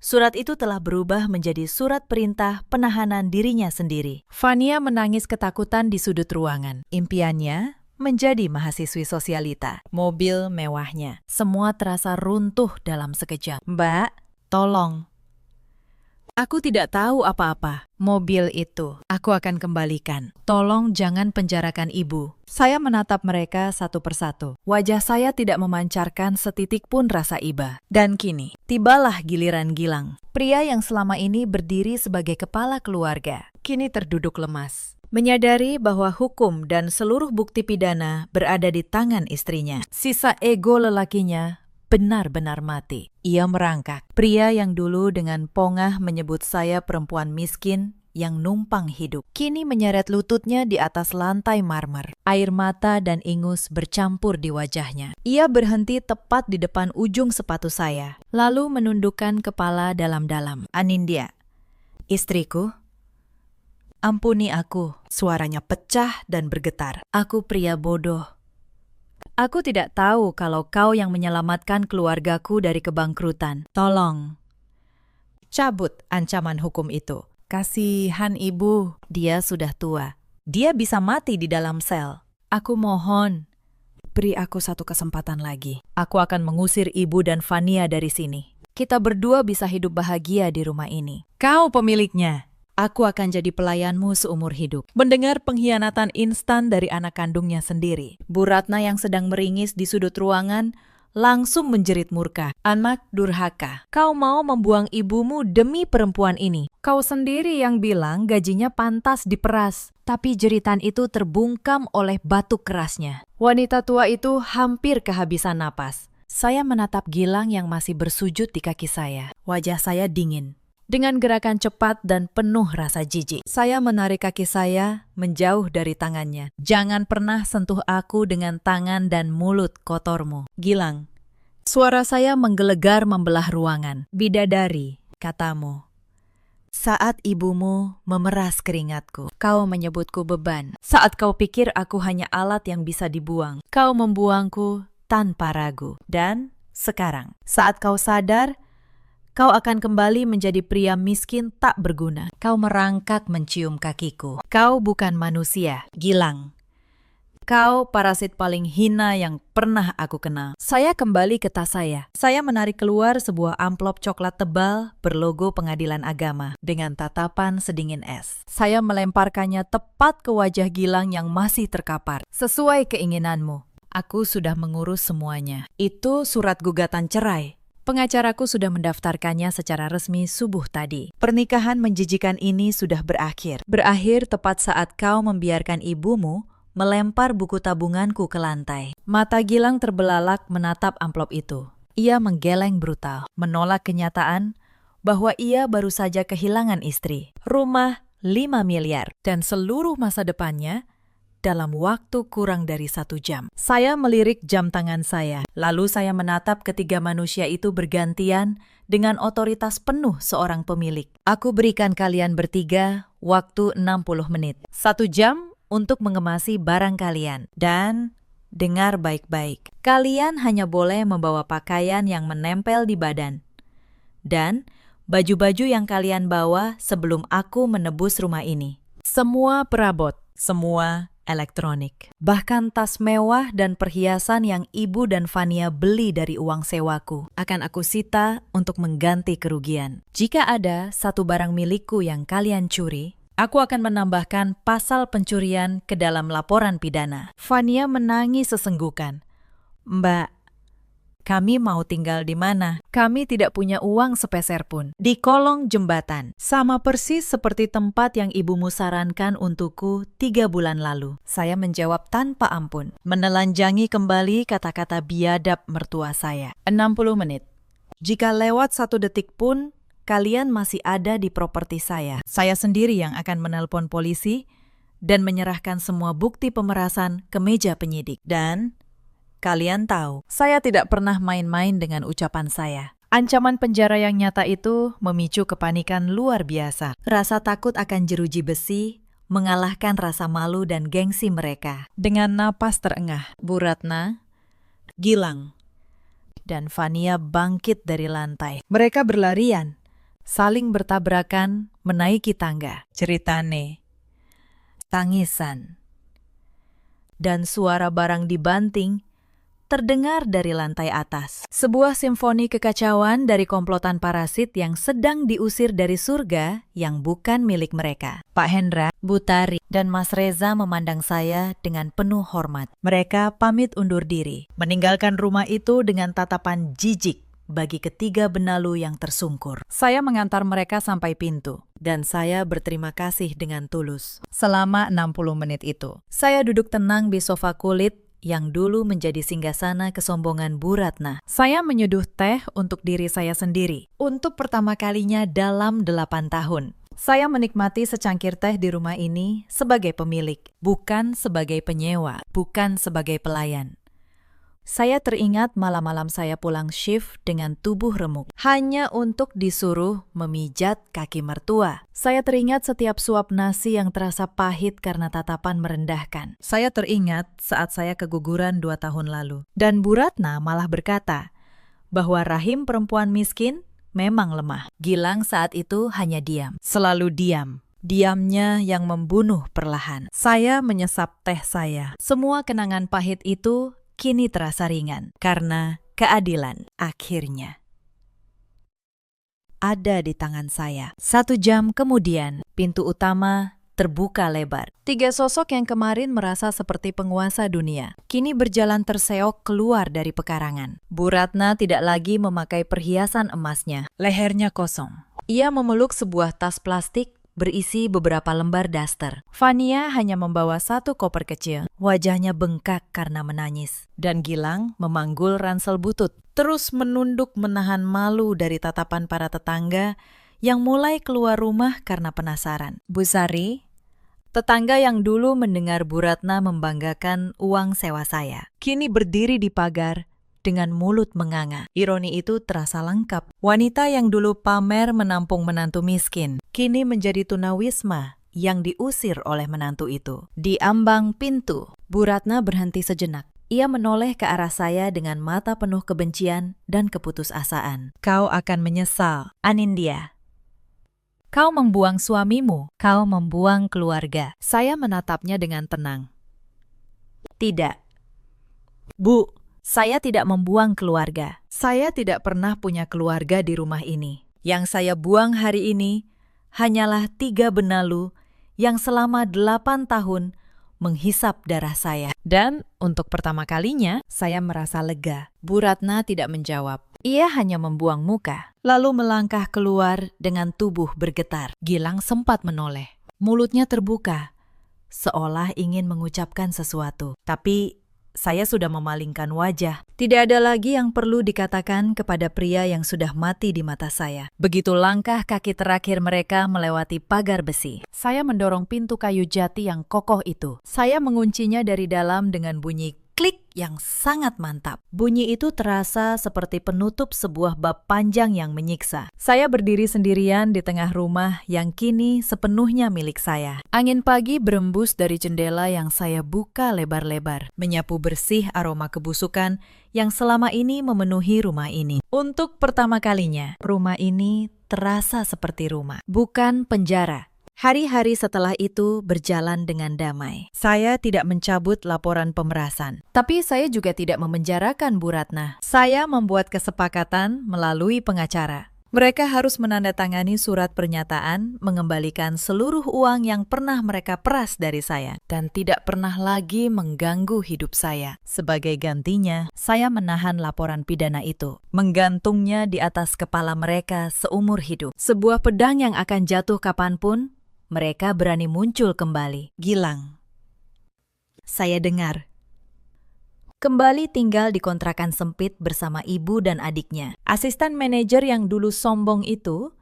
surat itu telah berubah menjadi surat perintah penahanan dirinya sendiri. Fania menangis ketakutan di sudut ruangan. Impiannya menjadi mahasiswi sosialita. Mobil mewahnya. Semua terasa runtuh dalam sekejap. Mbak, tolong. Aku tidak tahu apa-apa. Mobil itu aku akan kembalikan. Tolong jangan penjarakan Ibu. Saya menatap mereka satu persatu. Wajah saya tidak memancarkan setitik pun rasa iba. Dan kini, tibalah giliran Gilang. Pria yang selama ini berdiri sebagai kepala keluarga, kini terduduk lemas. Menyadari bahwa hukum dan seluruh bukti pidana berada di tangan istrinya. Sisa ego lelakinya benar-benar mati. Ia merangkak. Pria yang dulu dengan pongah menyebut saya perempuan miskin yang numpang hidup, kini menyeret lututnya di atas lantai marmer. Air mata dan ingus bercampur di wajahnya. Ia berhenti tepat di depan ujung sepatu saya, lalu menundukkan kepala dalam-dalam. Anindya, istriku, ampuni aku. Suaranya pecah dan bergetar. Aku pria bodoh. Aku tidak tahu kalau kau yang menyelamatkan keluargaku dari kebangkrutan. Tolong, cabut ancaman hukum itu. Kasihan Ibu, dia sudah tua. Dia bisa mati di dalam sel. Aku mohon, beri aku satu kesempatan lagi. Aku akan mengusir Ibu dan Fania dari sini. Kita berdua bisa hidup bahagia di rumah ini. Kau pemiliknya. Aku akan jadi pelayanmu seumur hidup. Mendengar pengkhianatan instan dari anak kandungnya sendiri, Bu Ratna yang sedang meringis di sudut ruangan langsung menjerit murka. Anak durhaka, kau mau membuang ibumu demi perempuan ini. Kau sendiri yang bilang gajinya pantas diperas. Tapi jeritan itu terbungkam oleh batu kerasnya. Wanita tua itu hampir kehabisan napas. Saya menatap Gilang yang masih bersujud di kaki saya. Wajah saya dingin. Dengan gerakan cepat dan penuh rasa jijik, saya menarik kaki saya menjauh dari tangannya. Jangan pernah sentuh aku dengan tangan dan mulut kotormu. Gilang, suara saya menggelegar membelah ruangan. Bidadari, katamu. Saat ibumu memeras keringatku, kau menyebutku beban. Saat kau pikir aku hanya alat yang bisa dibuang, kau membuangku tanpa ragu. Dan sekarang, saat kau sadar, kau akan kembali menjadi pria miskin tak berguna. Kau merangkak mencium kakiku. Kau bukan manusia, Gilang. Kau parasit paling hina yang pernah aku kenal. Saya kembali ke tas saya. Saya menarik keluar sebuah amplop coklat tebal berlogo Pengadilan Agama dengan tatapan sedingin es. Saya melemparkannya tepat ke wajah Gilang yang masih terkapar. Sesuai keinginanmu, aku sudah mengurus semuanya. Itu surat gugatan cerai. Pengacaraku sudah mendaftarkannya secara resmi subuh tadi. Pernikahan menjijikan ini sudah berakhir. Berakhir tepat saat kau membiarkan ibumu melempar buku tabunganku ke lantai. Mata Gilang terbelalak menatap amplop itu. Ia menggeleng brutal, menolak kenyataan bahwa ia baru saja kehilangan istri, rumah 5 miliar, dan seluruh masa depannya dalam waktu kurang dari 1 jam. Saya melirik jam tangan saya, lalu saya menatap ketiga manusia itu bergantian dengan otoritas penuh seorang pemilik. Aku berikan kalian bertiga waktu 60 menit. 1 jam untuk mengemasi barang kalian. Dan dengar baik-baik, kalian hanya boleh membawa pakaian yang menempel di badan. Dan baju-baju yang kalian bawa sebelum aku menebus rumah ini. Semua perabot, semua elektronik. Bahkan tas mewah dan perhiasan yang Ibu dan Fania beli dari uang sewaku akan aku sita untuk mengganti kerugian. Jika ada satu barang milikku yang kalian curi, aku akan menambahkan pasal pencurian ke dalam laporan pidana. Fania menangis sesenggukan. Mbak, kami mau tinggal di mana? Kami tidak punya uang sepeser pun. Di kolong jembatan. Sama persis seperti tempat yang ibumu sarankan untukku 3 bulan lalu. Saya menjawab tanpa ampun. Menelanjangi kembali kata-kata biadab mertua saya. 60 menit. Jika lewat 1 detik pun, kalian masih ada di properti saya. Saya sendiri yang akan menelpon polisi dan menyerahkan semua bukti pemerasan ke meja penyidik. Dan kalian tahu, saya tidak pernah main-main dengan ucapan saya. Ancaman penjara yang nyata itu memicu kepanikan luar biasa. Rasa takut akan jeruji besi mengalahkan rasa malu dan gengsi mereka. Dengan napas terengah, Bu Ratna, Gilang, dan Fania bangkit dari lantai. Mereka berlarian, saling bertabrakan, menaiki tangga. Ceritane, tangisan, dan suara barang dibanting terdengar dari lantai atas. Sebuah simfoni kekacauan dari komplotan parasit yang sedang diusir dari surga yang bukan milik mereka. Pak Hendra, Bu Tari, dan Mas Reza memandang saya dengan penuh hormat. Mereka pamit undur diri, meninggalkan rumah itu dengan tatapan jijik bagi ketiga benalu yang tersungkur. Saya mengantar mereka sampai pintu, dan saya berterima kasih dengan tulus. Selama 60 menit itu, saya duduk tenang di sofa kulit yang dulu menjadi singgasana kesombongan Bu Ratna. Saya menyeduh teh untuk diri saya sendiri. Untuk pertama kalinya dalam 8 tahun. Saya menikmati secangkir teh di rumah ini sebagai pemilik, bukan sebagai penyewa, bukan sebagai pelayan. Saya teringat malam-malam saya pulang shift dengan tubuh remuk, hanya untuk disuruh memijat kaki mertua. Saya teringat setiap suap nasi yang terasa pahit karena tatapan merendahkan. Saya teringat saat saya keguguran 2 tahun lalu. Dan Bu Ratna malah berkata bahwa rahim perempuan miskin memang lemah. Gilang saat itu hanya diam, selalu diam. Diamnya yang membunuh perlahan. Saya menyesap teh saya. Semua kenangan pahit itu kini terasa ringan, karena keadilan akhirnya ada di tangan saya. 1 jam kemudian, pintu utama terbuka lebar. 3 sosok yang kemarin merasa seperti penguasa dunia, kini berjalan terseok keluar dari pekarangan. Bu Ratna tidak lagi memakai perhiasan emasnya, lehernya kosong. Ia memeluk sebuah tas plastik berisi beberapa lembar daster. Fania hanya membawa 1 koper kecil. Wajahnya bengkak karena menangis. Dan Gilang memanggul ransel butut. Terus menunduk menahan malu dari tatapan para tetangga yang mulai keluar rumah karena penasaran. Bu Sari, tetangga yang dulu mendengar Bu Ratna membanggakan uang sewa saya, kini berdiri di pagar dengan mulut menganga. Ironi itu terasa lengkap. Wanita yang dulu pamer menampung menantu miskin, kini menjadi tunawisma yang diusir oleh menantu itu. Di ambang pintu, Bu Ratna berhenti sejenak. Ia menoleh ke arah saya dengan mata penuh kebencian dan keputusasaan. Kau akan menyesal, Anindya. Kau membuang suamimu, kau membuang keluarga. Saya menatapnya dengan tenang. Tidak. Bu, saya tidak membuang keluarga. Saya tidak pernah punya keluarga di rumah ini. Yang saya buang hari ini hanyalah 3 benalu yang selama 8 tahun menghisap darah saya. Dan untuk pertama kalinya, saya merasa lega. Bu Ratna tidak menjawab. Ia hanya membuang muka, lalu melangkah keluar dengan tubuh bergetar. Gilang sempat menoleh. Mulutnya terbuka, seolah ingin mengucapkan sesuatu. Tapi saya sudah memalingkan wajah. Tidak ada lagi yang perlu dikatakan kepada pria yang sudah mati di mata saya. Begitu langkah kaki terakhir mereka melewati pagar besi. Saya mendorong pintu kayu jati yang kokoh itu. Saya menguncinya dari dalam dengan bunyi klik yang sangat mantap. Bunyi itu terasa seperti penutup sebuah bab panjang yang menyiksa. Saya berdiri sendirian di tengah rumah yang kini sepenuhnya milik saya. Angin pagi berembus dari jendela yang saya buka lebar-lebar, menyapu bersih aroma kebusukan yang selama ini memenuhi rumah ini. Untuk pertama kalinya, rumah ini terasa seperti rumah, bukan penjara. Hari-hari setelah itu berjalan dengan damai. Saya tidak mencabut laporan pemerasan. Tapi saya juga tidak memenjarakan Bu Ratna. Saya membuat kesepakatan melalui pengacara. Mereka harus menandatangani surat pernyataan mengembalikan seluruh uang yang pernah mereka peras dari saya dan tidak pernah lagi mengganggu hidup saya. Sebagai gantinya, saya menahan laporan pidana itu, menggantungnya di atas kepala mereka seumur hidup. Sebuah pedang yang akan jatuh kapanpun, mereka berani muncul kembali. Gilang. Saya dengar. Kembali tinggal di kontrakan sempit bersama ibu dan adiknya. Asisten manajer yang dulu sombong itu,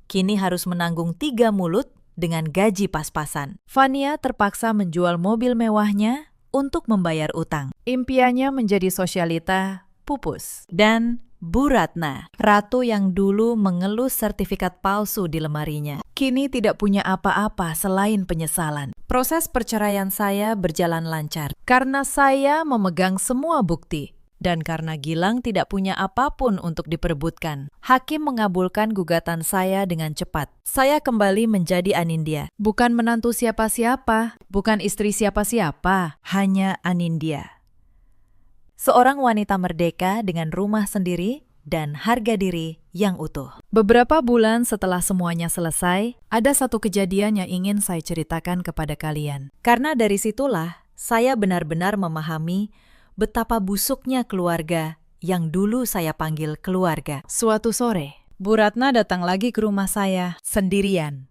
kini harus menanggung 3 mulut dengan gaji pas-pasan. Fania terpaksa menjual mobil mewahnya untuk membayar utang. Impiannya menjadi sosialita pupus. Dan Bu Ratna, ratu yang dulu mengelus sertifikat palsu di lemarinya, kini tidak punya apa-apa selain penyesalan. Proses perceraian saya berjalan lancar karena saya memegang semua bukti dan karena Gilang tidak punya apapun untuk diperebutkan. Hakim mengabulkan gugatan saya dengan cepat. Saya kembali menjadi Anindya, bukan menantu siapa-siapa, bukan istri siapa-siapa, hanya Anindya. Seorang wanita merdeka dengan rumah sendiri dan harga diri yang utuh. Beberapa bulan setelah semuanya selesai, ada satu kejadian yang ingin saya ceritakan kepada kalian. Karena dari situlah saya benar-benar memahami betapa busuknya keluarga yang dulu saya panggil keluarga. Suatu sore, Bu Ratna datang lagi ke rumah saya sendirian.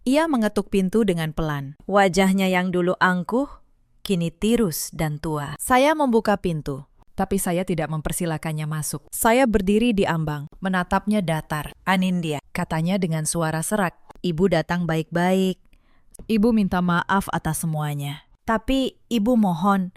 Ia mengetuk pintu dengan pelan. Wajahnya yang dulu angkuh, kini tirus dan tua. Saya membuka pintu, tapi saya tidak mempersilakannya masuk. Saya berdiri di ambang, menatapnya datar. Anindya, katanya dengan suara serak. Ibu datang baik-baik. Ibu minta maaf atas semuanya. Tapi ibu mohon,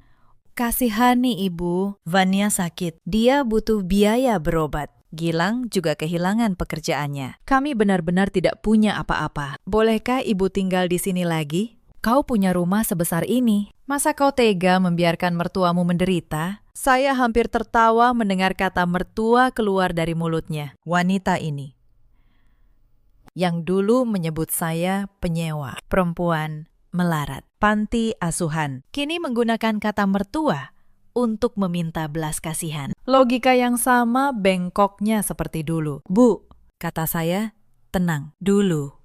kasihani ibu. Vania sakit. Dia butuh biaya berobat. Gilang juga kehilangan pekerjaannya. Kami benar-benar tidak punya apa-apa. Bolehkah ibu tinggal di sini lagi? Kau punya rumah sebesar ini. Masa kau tega membiarkan mertuamu menderita? Saya hampir tertawa mendengar kata mertua keluar dari mulutnya. Wanita ini, yang dulu menyebut saya penyewa, perempuan melarat, panti asuhan, kini menggunakan kata mertua untuk meminta belas kasihan. Logika yang sama bengkoknya seperti dulu. Bu, kata saya, tenang dulu.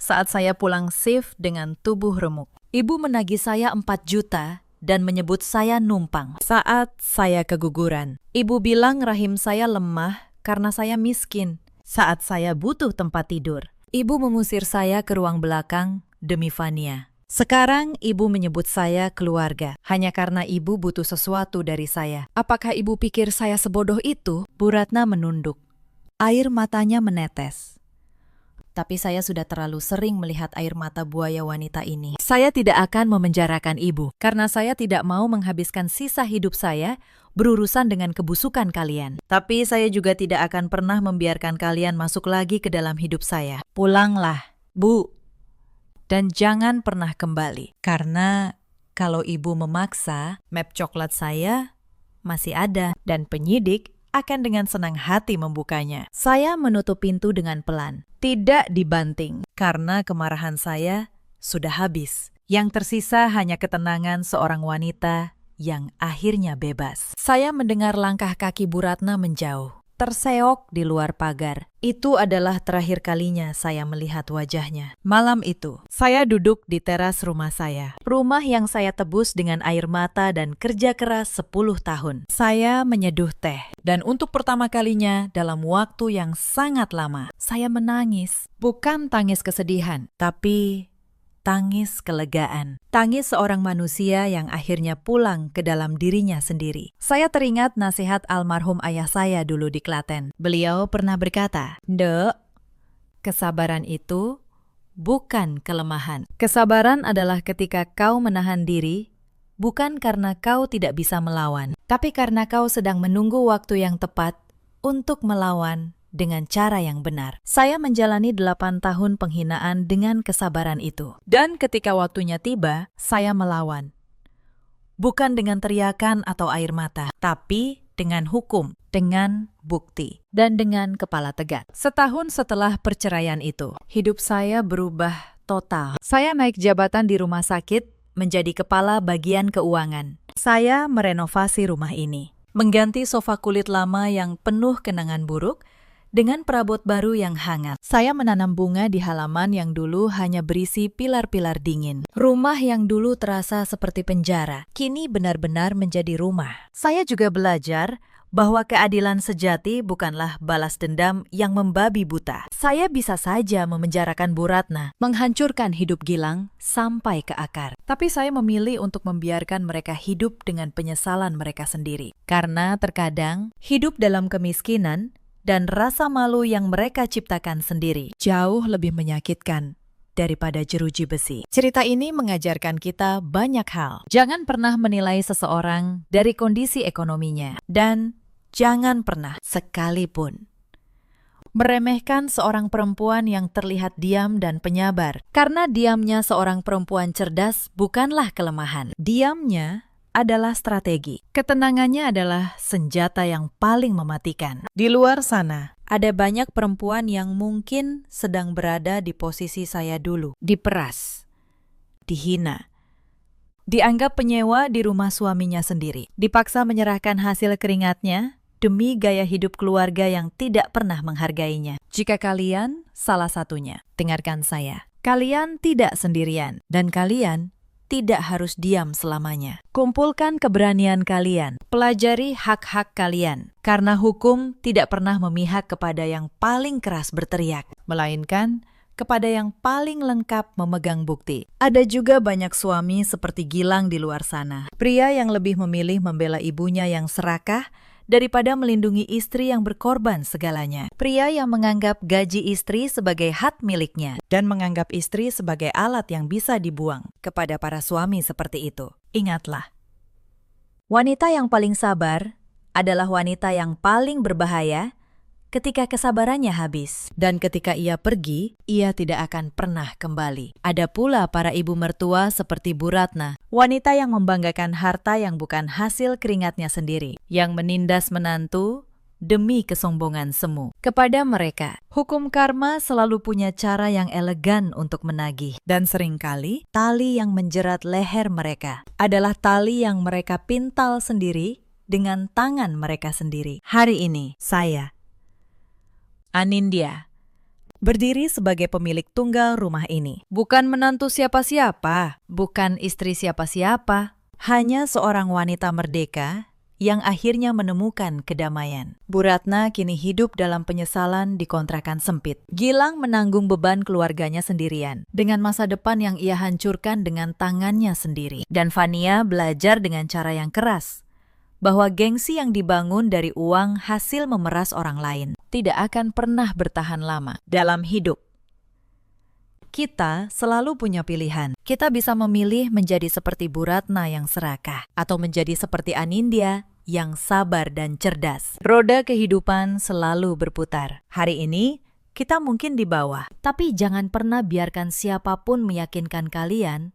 Saat saya pulang shift dengan tubuh remuk, ibu menagih saya 4 juta dan menyebut saya numpang. Saat saya keguguran, ibu bilang rahim saya lemah karena saya miskin. Saat saya butuh tempat tidur, ibu mengusir saya ke ruang belakang demi Vania. Sekarang ibu menyebut saya keluarga hanya karena ibu butuh sesuatu dari saya. Apakah ibu pikir saya sebodoh itu? Bu Ratna menunduk. Air matanya menetes. Tapi saya sudah terlalu sering melihat air mata buaya wanita ini. Saya tidak akan memenjarakan ibu, karena saya tidak mau menghabiskan sisa hidup saya berurusan dengan kebusukan kalian. Tapi saya juga tidak akan pernah membiarkan kalian masuk lagi ke dalam hidup saya. Pulanglah, Bu. Dan jangan pernah kembali, karena Kalau ibu memaksa, map coklat saya masih ada dan penyidik akan dengan senang hati membukanya. Saya menutup pintu dengan pelan, tidak dibanting, karena kemarahan saya sudah habis. Yang tersisa hanya ketenangan seorang wanita yang akhirnya bebas. Saya mendengar langkah kaki Bu Ratna menjauh, terseok di luar pagar. Itu adalah terakhir kalinya saya melihat wajahnya. Malam itu, saya duduk di teras rumah saya. Rumah yang saya tebus dengan air mata dan kerja keras 10 tahun. Saya menyeduh teh. Dan untuk pertama kalinya dalam waktu yang sangat lama, saya menangis. Bukan tangis kesedihan, tapi tangis kelegaan. Tangis seorang manusia yang akhirnya pulang ke dalam dirinya sendiri. Saya teringat nasihat almarhum ayah saya dulu di Klaten. Beliau pernah berkata, "Dek, kesabaran itu bukan kelemahan. Kesabaran adalah ketika kau menahan diri, bukan karena kau tidak bisa melawan, tapi karena kau sedang menunggu waktu yang tepat untuk melawan dengan cara yang benar." Saya menjalani 8 tahun penghinaan dengan kesabaran itu. Dan ketika waktunya tiba, saya melawan. Bukan dengan teriakan atau air mata, tapi dengan hukum, dengan bukti, dan dengan kepala tegak. Setahun setelah perceraian itu, hidup saya berubah total. Saya naik jabatan di rumah sakit menjadi kepala bagian keuangan. Saya merenovasi rumah ini, mengganti sofa kulit lama yang penuh kenangan buruk dengan perabot baru yang hangat. Saya menanam bunga di halaman yang dulu hanya berisi pilar-pilar dingin. Rumah yang dulu terasa seperti penjara, kini benar-benar menjadi rumah. Saya juga belajar bahwa keadilan sejati bukanlah balas dendam yang membabi buta. Saya bisa saja memenjarakan Bu Ratna, menghancurkan hidup Gilang sampai ke akar. Tapi saya memilih untuk membiarkan mereka hidup dengan penyesalan mereka sendiri. Karena terkadang hidup dalam kemiskinan dan rasa malu yang mereka ciptakan sendiri jauh lebih menyakitkan daripada jeruji besi. Cerita ini mengajarkan kita banyak hal. Jangan pernah menilai seseorang dari kondisi ekonominya. Dan jangan pernah sekalipun meremehkan seorang perempuan yang terlihat diam dan penyabar. Karena diamnya seorang perempuan cerdas bukanlah kelemahan. Diamnya adalah strategi. Ketenangannya adalah senjata yang paling mematikan. Di luar sana, ada banyak perempuan yang mungkin sedang berada di posisi saya dulu. Diperas, dihina, dianggap penyewa di rumah suaminya sendiri, dipaksa menyerahkan hasil keringatnya demi gaya hidup keluarga yang tidak pernah menghargainya. Jika kalian salah satunya, dengarkan saya. Kalian tidak sendirian, dan kalian tidak harus diam selamanya. Kumpulkan keberanian kalian, pelajari hak-hak kalian, karena hukum tidak pernah memihak kepada yang paling keras berteriak, melainkan kepada yang paling lengkap memegang bukti. Ada juga banyak suami seperti Gilang di luar sana, pria yang lebih memilih membela ibunya yang serakah daripada melindungi istri yang berkorban segalanya. Pria yang menganggap gaji istri sebagai hak miliknya dan menganggap istri sebagai alat yang bisa dibuang. Kepada para suami seperti itu, ingatlah, wanita yang paling sabar adalah wanita yang paling berbahaya ketika kesabarannya habis. Dan ketika ia pergi, ia tidak akan pernah kembali. Ada pula para ibu mertua seperti Bu Ratna, wanita yang membanggakan harta yang bukan hasil keringatnya sendiri, yang menindas menantu demi kesombongan semu. Kepada mereka, hukum karma selalu punya cara yang elegan untuk menagih. Dan seringkali, tali yang menjerat leher mereka adalah tali yang mereka pintal sendiri dengan tangan mereka sendiri. Hari ini, saya, Anindya, berdiri sebagai pemilik tunggal rumah ini. Bukan menantu siapa-siapa, bukan istri siapa-siapa, hanya seorang wanita merdeka yang akhirnya menemukan kedamaian. Bu Ratna kini hidup dalam penyesalan di kontrakan sempit. Gilang menanggung beban keluarganya sendirian, dengan masa depan yang ia hancurkan dengan tangannya sendiri. Dan Fania belajar dengan cara yang keras, bahwa gengsi yang dibangun dari uang hasil memeras orang lain tidak akan pernah bertahan lama dalam hidup. Kita selalu punya pilihan. Kita bisa memilih menjadi seperti Bu Ratna yang serakah, atau menjadi seperti Anindya yang sabar dan cerdas. Roda kehidupan selalu berputar. Hari ini, kita mungkin di bawah, tapi jangan pernah biarkan siapapun meyakinkan kalian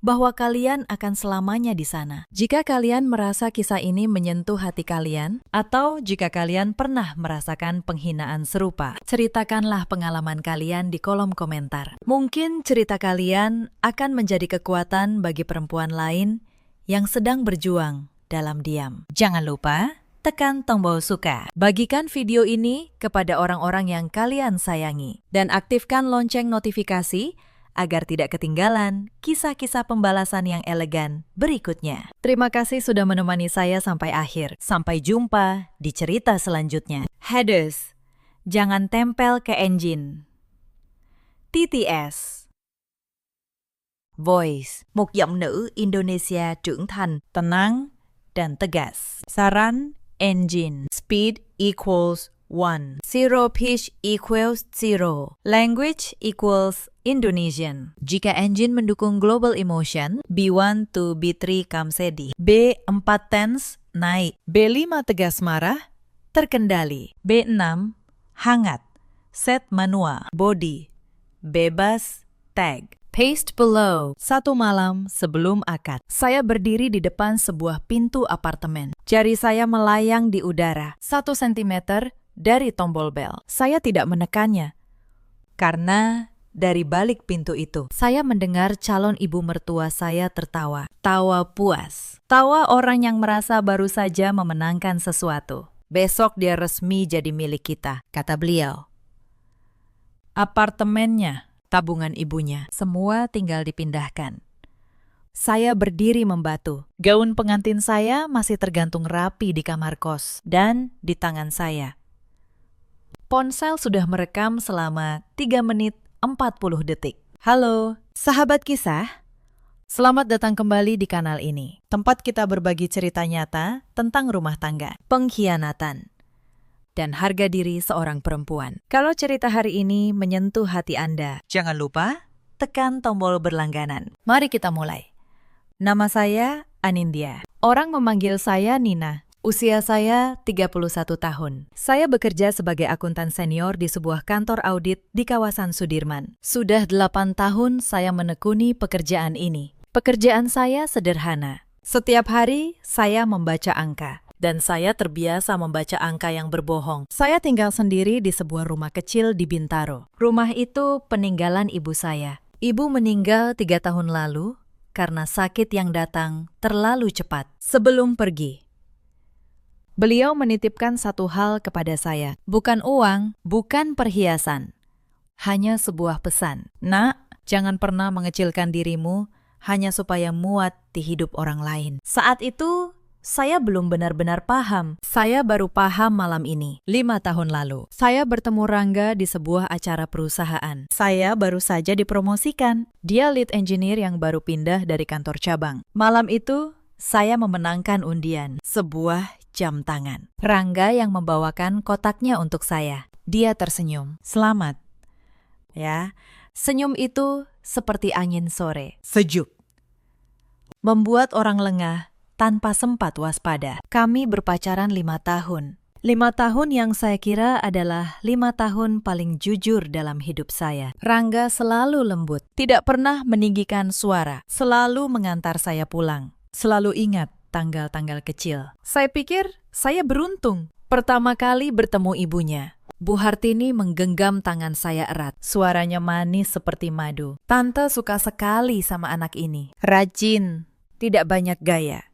bahwa kalian akan selamanya di sana. Jika kalian merasa kisah ini menyentuh hati kalian, atau jika kalian pernah merasakan penghinaan serupa, ceritakanlah pengalaman kalian di kolom komentar. Mungkin cerita kalian akan menjadi kekuatan bagi perempuan lain yang sedang berjuang dalam diam. Jangan lupa tekan tombol suka. Bagikan video ini kepada orang-orang yang kalian sayangi. Dan aktifkan lonceng notifikasi agar tidak ketinggalan kisah-kisah pembalasan yang elegan berikutnya. Terima kasih sudah menemani saya sampai akhir. Sampai jumpa di cerita selanjutnya. Headers, jangan tempel ke engine. TTS Voice, một giọng nữ Indonesia trưởng thành, tenang dan tegas. Saran, engine. Speed equals 1. Zero pitch equals 0. Language equals Indonesian. Jika engine mendukung global emotion, B1 to B3 kamsedi. B4 tense, naik. B5 tegas marah, terkendali. B6 hangat, set manual. Body, bebas, tag. Paste below. Satu malam sebelum akad, saya berdiri di depan sebuah pintu apartemen. Jari saya melayang di udara, 1 sentimeter dari tombol bel. Saya tidak menekannya, karena dari balik pintu itu, saya mendengar calon ibu mertua saya tertawa. Tawa puas. Tawa orang yang merasa baru saja memenangkan sesuatu. Besok dia resmi jadi milik kita, kata beliau. Apartemennya, tabungan ibunya, semua tinggal dipindahkan. Saya berdiri membatu. Gaun pengantin saya masih tergantung rapi di kamar kos dan di tangan saya. Ponsel sudah merekam selama 3 menit 40 detik. Halo, sahabat kisah. Selamat datang kembali di kanal ini. Tempat kita berbagi cerita nyata tentang rumah tangga, pengkhianatan, dan harga diri seorang perempuan. Kalau cerita hari ini menyentuh hati Anda, jangan lupa tekan tombol berlangganan. Mari kita mulai. Nama saya Anindya. Orang memanggil saya Nina. Usia saya 31 tahun. Saya bekerja sebagai akuntan senior di sebuah kantor audit di kawasan Sudirman. Sudah 8 tahun saya menekuni pekerjaan ini. Pekerjaan saya sederhana. Setiap hari saya membaca angka. Dan saya terbiasa membaca angka yang berbohong. Saya tinggal sendiri di sebuah rumah kecil di Bintaro. Rumah itu peninggalan ibu saya. Ibu meninggal 3 tahun lalu karena sakit yang datang terlalu cepat. Sebelum pergi, beliau menitipkan satu hal kepada saya. Bukan uang, bukan perhiasan. Hanya sebuah pesan. Nak, jangan pernah mengecilkan dirimu hanya supaya muat di hidup orang lain. Saat itu, saya belum benar-benar paham. Saya baru paham malam ini, 5 tahun lalu. Saya bertemu Rangga di sebuah acara perusahaan. Saya baru saja dipromosikan. Dia lead engineer yang baru pindah dari kantor cabang. Malam itu, saya memenangkan undian, sebuah jam tangan. Rangga yang membawakan kotaknya untuk saya. Dia tersenyum. Selamat. Ya, senyum itu seperti angin sore. Sejuk. Membuat orang lengah tanpa sempat waspada. Kami berpacaran 5 tahun. 5 tahun yang saya kira adalah 5 tahun paling jujur dalam hidup saya. Rangga selalu lembut, tidak pernah meninggikan suara, selalu mengantar saya pulang, selalu ingat tanggal-tanggal kecil. Saya pikir saya beruntung. Pertama kali bertemu ibunya, Bu Hartini menggenggam tangan saya erat. Suaranya manis seperti madu. Tante suka sekali sama anak ini. Rajin, tidak banyak gaya,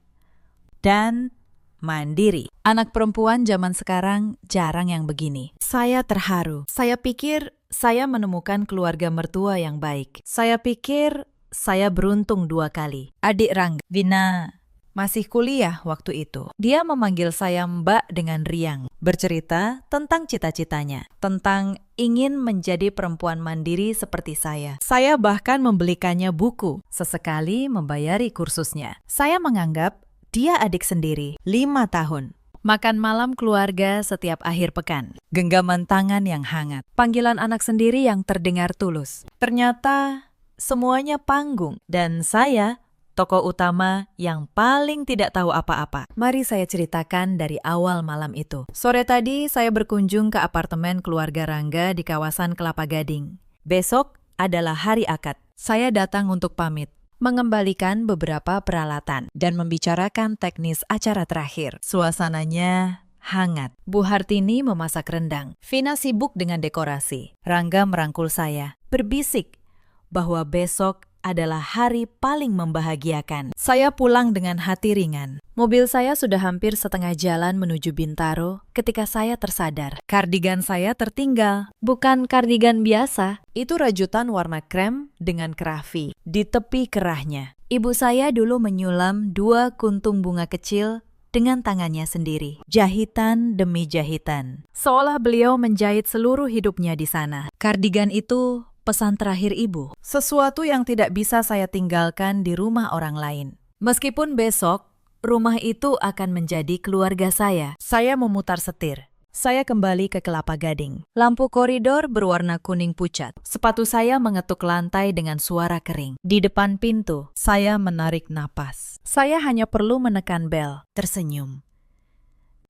dan mandiri. Anak perempuan zaman sekarang jarang yang begini. Saya terharu. Saya pikir saya menemukan keluarga mertua yang baik. Saya pikir saya beruntung 2 kali. Adik Rangga, Vina, masih kuliah waktu itu. Dia memanggil saya Mbak dengan riang. Bercerita tentang cita-citanya. Tentang ingin menjadi perempuan mandiri seperti saya. Saya bahkan membelikannya buku. Sesekali membayari kursusnya. Saya menganggap dia adik sendiri, 5 tahun. Makan malam keluarga setiap akhir pekan. Genggaman tangan yang hangat. Panggilan anak sendiri yang terdengar tulus. Ternyata semuanya panggung. Dan saya, tokoh utama yang paling tidak tahu apa-apa. Mari saya ceritakan dari awal malam itu. Sore tadi saya berkunjung ke apartemen keluarga Rangga di kawasan Kelapa Gading. Besok adalah hari akad. Saya datang untuk pamit. mengembalikan beberapa peralatan, dan membicarakan teknis acara terakhir. Suasananya hangat. Bu Hartini memasak rendang. Vina sibuk dengan dekorasi. Rangga merangkul saya, berbisik bahwa besok adalah hari paling membahagiakan. Saya pulang dengan hati ringan. Mobil saya sudah hampir setengah jalan menuju Bintaro ketika saya tersadar. Kardigan saya tertinggal. Bukan kardigan biasa, itu rajutan warna krem dengan kerafi di tepi kerahnya. Ibu saya dulu menyulam 2 kuntung bunga kecil dengan tangannya sendiri. Jahitan demi jahitan. Seolah beliau menjahit seluruh hidupnya di sana. Kardigan itu pesan terakhir ibu. Sesuatu yang tidak bisa saya tinggalkan di rumah orang lain. Meskipun besok, rumah itu akan menjadi keluarga saya. Saya memutar setir. Saya kembali ke Kelapa Gading. Lampu koridor berwarna kuning pucat. Sepatu saya mengetuk lantai dengan suara kering. Di depan pintu, saya menarik napas. Saya hanya perlu menekan bel, tersenyum,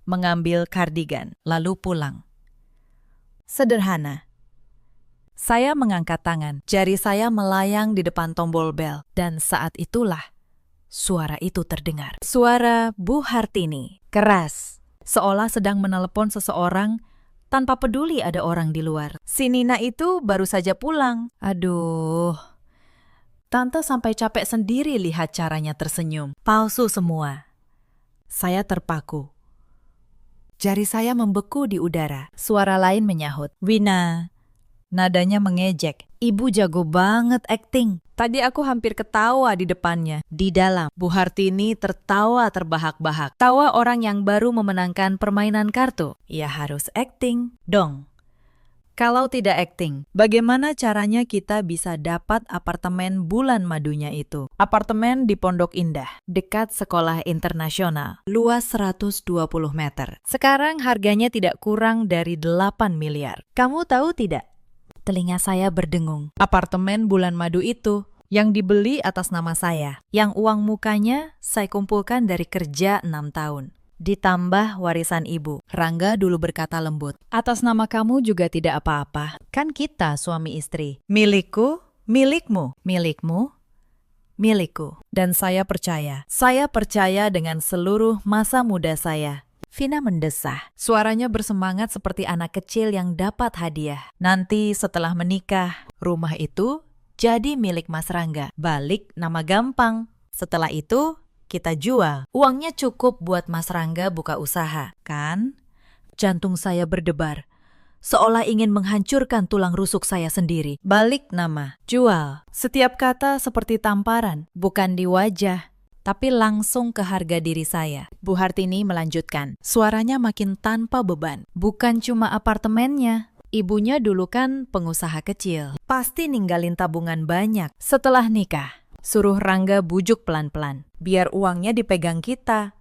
mengambil kardigan, lalu pulang. Sederhana. Saya mengangkat tangan, jari saya melayang di depan tombol bel, dan saat itulah suara itu terdengar. Suara Bu Hartini, keras, seolah sedang menelepon seseorang tanpa peduli ada orang di luar. Si Nina itu baru saja pulang. Aduh, Tante sampai capek sendiri lihat caranya tersenyum. Palsu semua. Saya terpaku. Jari saya membeku di udara. Suara lain menyahut. Wina. Nadanya mengejek. Ibu jago banget akting. Tadi aku hampir ketawa di depannya. Di dalam, Bu Hartini tertawa terbahak-bahak. Tawa orang yang baru memenangkan permainan kartu. Ya harus akting dong. Kalau tidak akting, bagaimana caranya kita bisa dapat apartemen bulan madunya itu? Apartemen di Pondok Indah, dekat sekolah internasional, luas 120 meter. Sekarang harganya tidak kurang dari 8 miliar. Kamu tahu tidak? Telinga saya berdengung. Apartemen bulan madu itu yang dibeli atas nama saya, yang uang mukanya saya kumpulkan dari kerja 6 tahun. Ditambah warisan ibu. Rangga dulu berkata lembut, atas nama kamu juga tidak apa-apa. Kan kita suami istri. Milikku, milikmu. Milikmu, milikku. Dan saya percaya. Saya percaya dengan seluruh masa muda saya. Vina mendesah. Suaranya bersemangat seperti anak kecil yang dapat hadiah. Nanti setelah menikah, rumah itu jadi milik Mas Rangga. Balik nama gampang. Setelah itu, kita jual. Uangnya cukup buat Mas Rangga buka usaha, kan? Jantung saya berdebar. Seolah ingin menghancurkan tulang rusuk saya sendiri. Balik nama, jual. Setiap kata seperti tamparan, bukan di wajah, tapi langsung ke harga diri saya. Bu Hartini melanjutkan. Suaranya makin tanpa beban. Bukan cuma apartemennya. Ibunya dulu kan pengusaha kecil. Pasti ninggalin tabungan banyak. Setelah nikah, suruh Rangga bujuk pelan-pelan. Biar uangnya dipegang kita.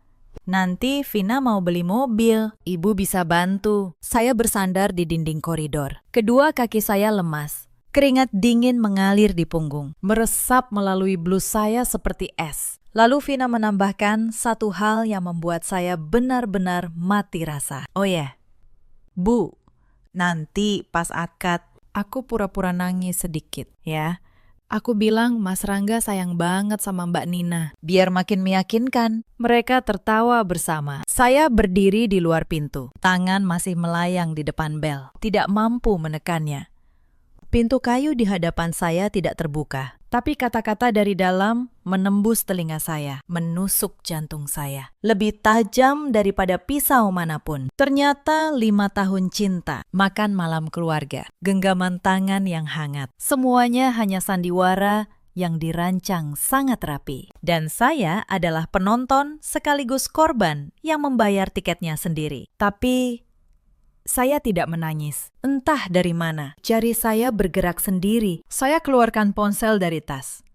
Nanti Vina mau beli mobil. Ibu bisa bantu. Saya bersandar di dinding koridor. Kedua kaki saya lemas. Keringat dingin mengalir di punggung. Meresap melalui blus saya seperti es. Lalu Vina menambahkan satu hal yang membuat saya benar-benar mati rasa. Oh ya, Bu, nanti pas akad, aku pura-pura nangis sedikit ya. Aku bilang Mas Rangga sayang banget sama Mbak Nina. Biar makin meyakinkan. Mereka tertawa bersama. Saya berdiri di luar pintu. Tangan masih melayang di depan bel. Tidak mampu menekannya. Pintu kayu di hadapan saya tidak terbuka. Tapi kata-kata dari dalam menembus telinga saya, menusuk jantung saya. Lebih tajam daripada pisau manapun. Ternyata 5 tahun cinta, makan malam keluarga, genggaman tangan yang hangat. Semuanya hanya sandiwara yang dirancang sangat rapi. Dan saya adalah penonton sekaligus korban yang membayar tiketnya sendiri. Tapi saya tidak menangis. Entah dari mana, jari saya bergerak sendiri. Saya keluarkan ponsel dari tas.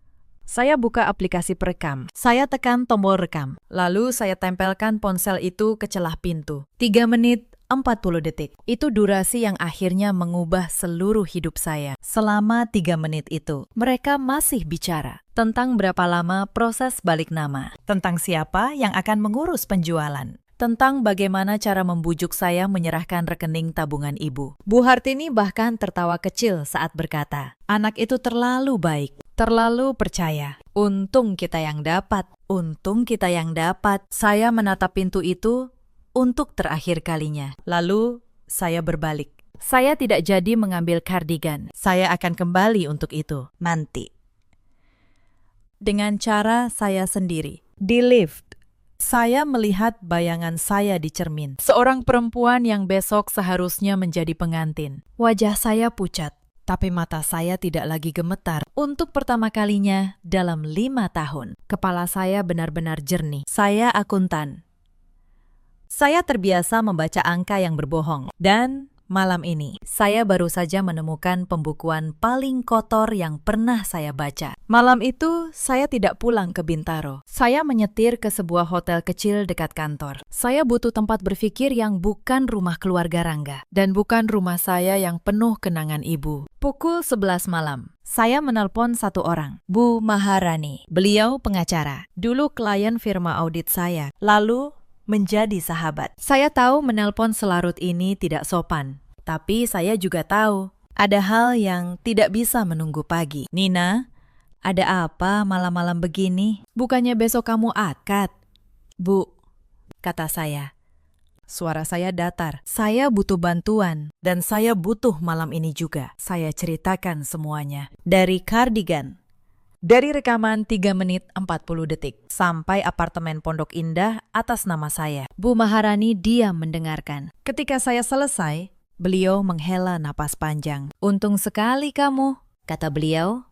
Saya buka aplikasi perekam. Saya tekan tombol rekam. Lalu saya tempelkan ponsel itu ke celah pintu. 3 menit 40 detik. Itu durasi yang akhirnya mengubah seluruh hidup saya. Selama 3 menit itu, mereka masih bicara tentang berapa lama proses balik nama, tentang siapa yang akan mengurus penjualan, tentang bagaimana cara membujuk saya menyerahkan rekening tabungan ibu. Bu Hartini bahkan tertawa kecil saat berkata, anak itu terlalu baik, Terlalu percaya. Untung kita yang dapat. Untung kita yang dapat. Saya menatap pintu itu untuk terakhir kalinya. Lalu saya berbalik. Saya tidak jadi mengambil kardigan. Saya akan kembali untuk itu nanti. Dengan cara saya sendiri. Di lift, saya melihat bayangan saya di cermin. Seorang perempuan yang besok seharusnya menjadi pengantin. Wajah saya pucat, tapi mata saya tidak lagi gemetar. Untuk pertama kalinya dalam 5 tahun, kepala saya benar-benar jernih. Saya akuntan. Saya terbiasa membaca angka yang berbohong. Dan malam ini, saya baru saja menemukan pembukuan paling kotor yang pernah saya baca. Malam itu, saya tidak pulang ke Bintaro. Saya menyetir ke sebuah hotel kecil dekat kantor. Saya butuh tempat berpikir yang bukan rumah keluarga Rangga. Dan bukan rumah saya yang penuh kenangan ibu. Pukul 11 malam, saya menelpon satu orang, Bu Maharani. Beliau pengacara, dulu klien firma audit saya, lalu menjadi sahabat. Saya tahu menelpon selarut ini tidak sopan, tapi saya juga tahu ada hal yang tidak bisa menunggu pagi. Nina, ada apa malam-malam begini? Bukannya besok kamu akad? Bu, kata saya. Suara saya datar. Saya butuh bantuan, dan saya butuh malam ini juga. Saya ceritakan semuanya. Dari kardigan. Dari rekaman 3 menit 40 detik sampai apartemen Pondok Indah atas nama saya. Bu Maharani diam mendengarkan. Ketika saya selesai, beliau menghela napas panjang. Untung sekali kamu, kata beliau,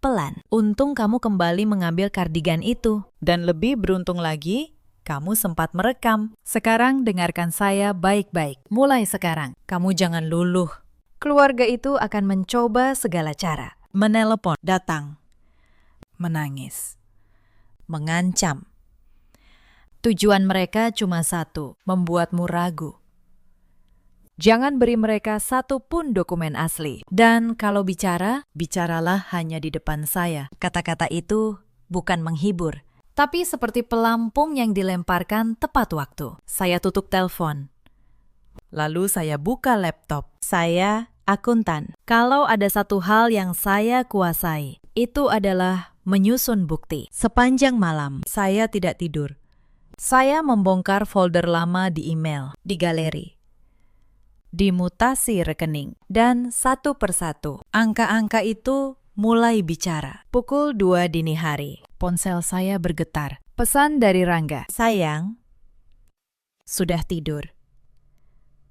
pelan. Untung kamu kembali mengambil kardigan itu. Dan lebih beruntung lagi, kamu sempat merekam. Sekarang dengarkan saya baik-baik. Mulai sekarang, kamu jangan luluh. Keluarga itu akan mencoba segala cara. Menelepon, datang. Menangis, mengancam. Tujuan mereka cuma satu, membuatmu ragu. Jangan beri mereka satu pun dokumen asli. Dan kalau bicara, bicaralah hanya di depan saya. Kata-kata itu bukan menghibur, tapi seperti pelampung yang dilemparkan tepat waktu. Saya tutup telepon. Lalu saya buka laptop. Saya akuntan. Kalau ada satu hal yang saya kuasai, itu adalah menyusun bukti. Sepanjang malam, saya tidak tidur. Saya membongkar folder lama di email, di galeri, di mutasi rekening, dan satu persatu, angka-angka itu mulai bicara. Pukul 2 dini hari, ponsel saya bergetar. Pesan dari Rangga. Sayang, sudah tidur.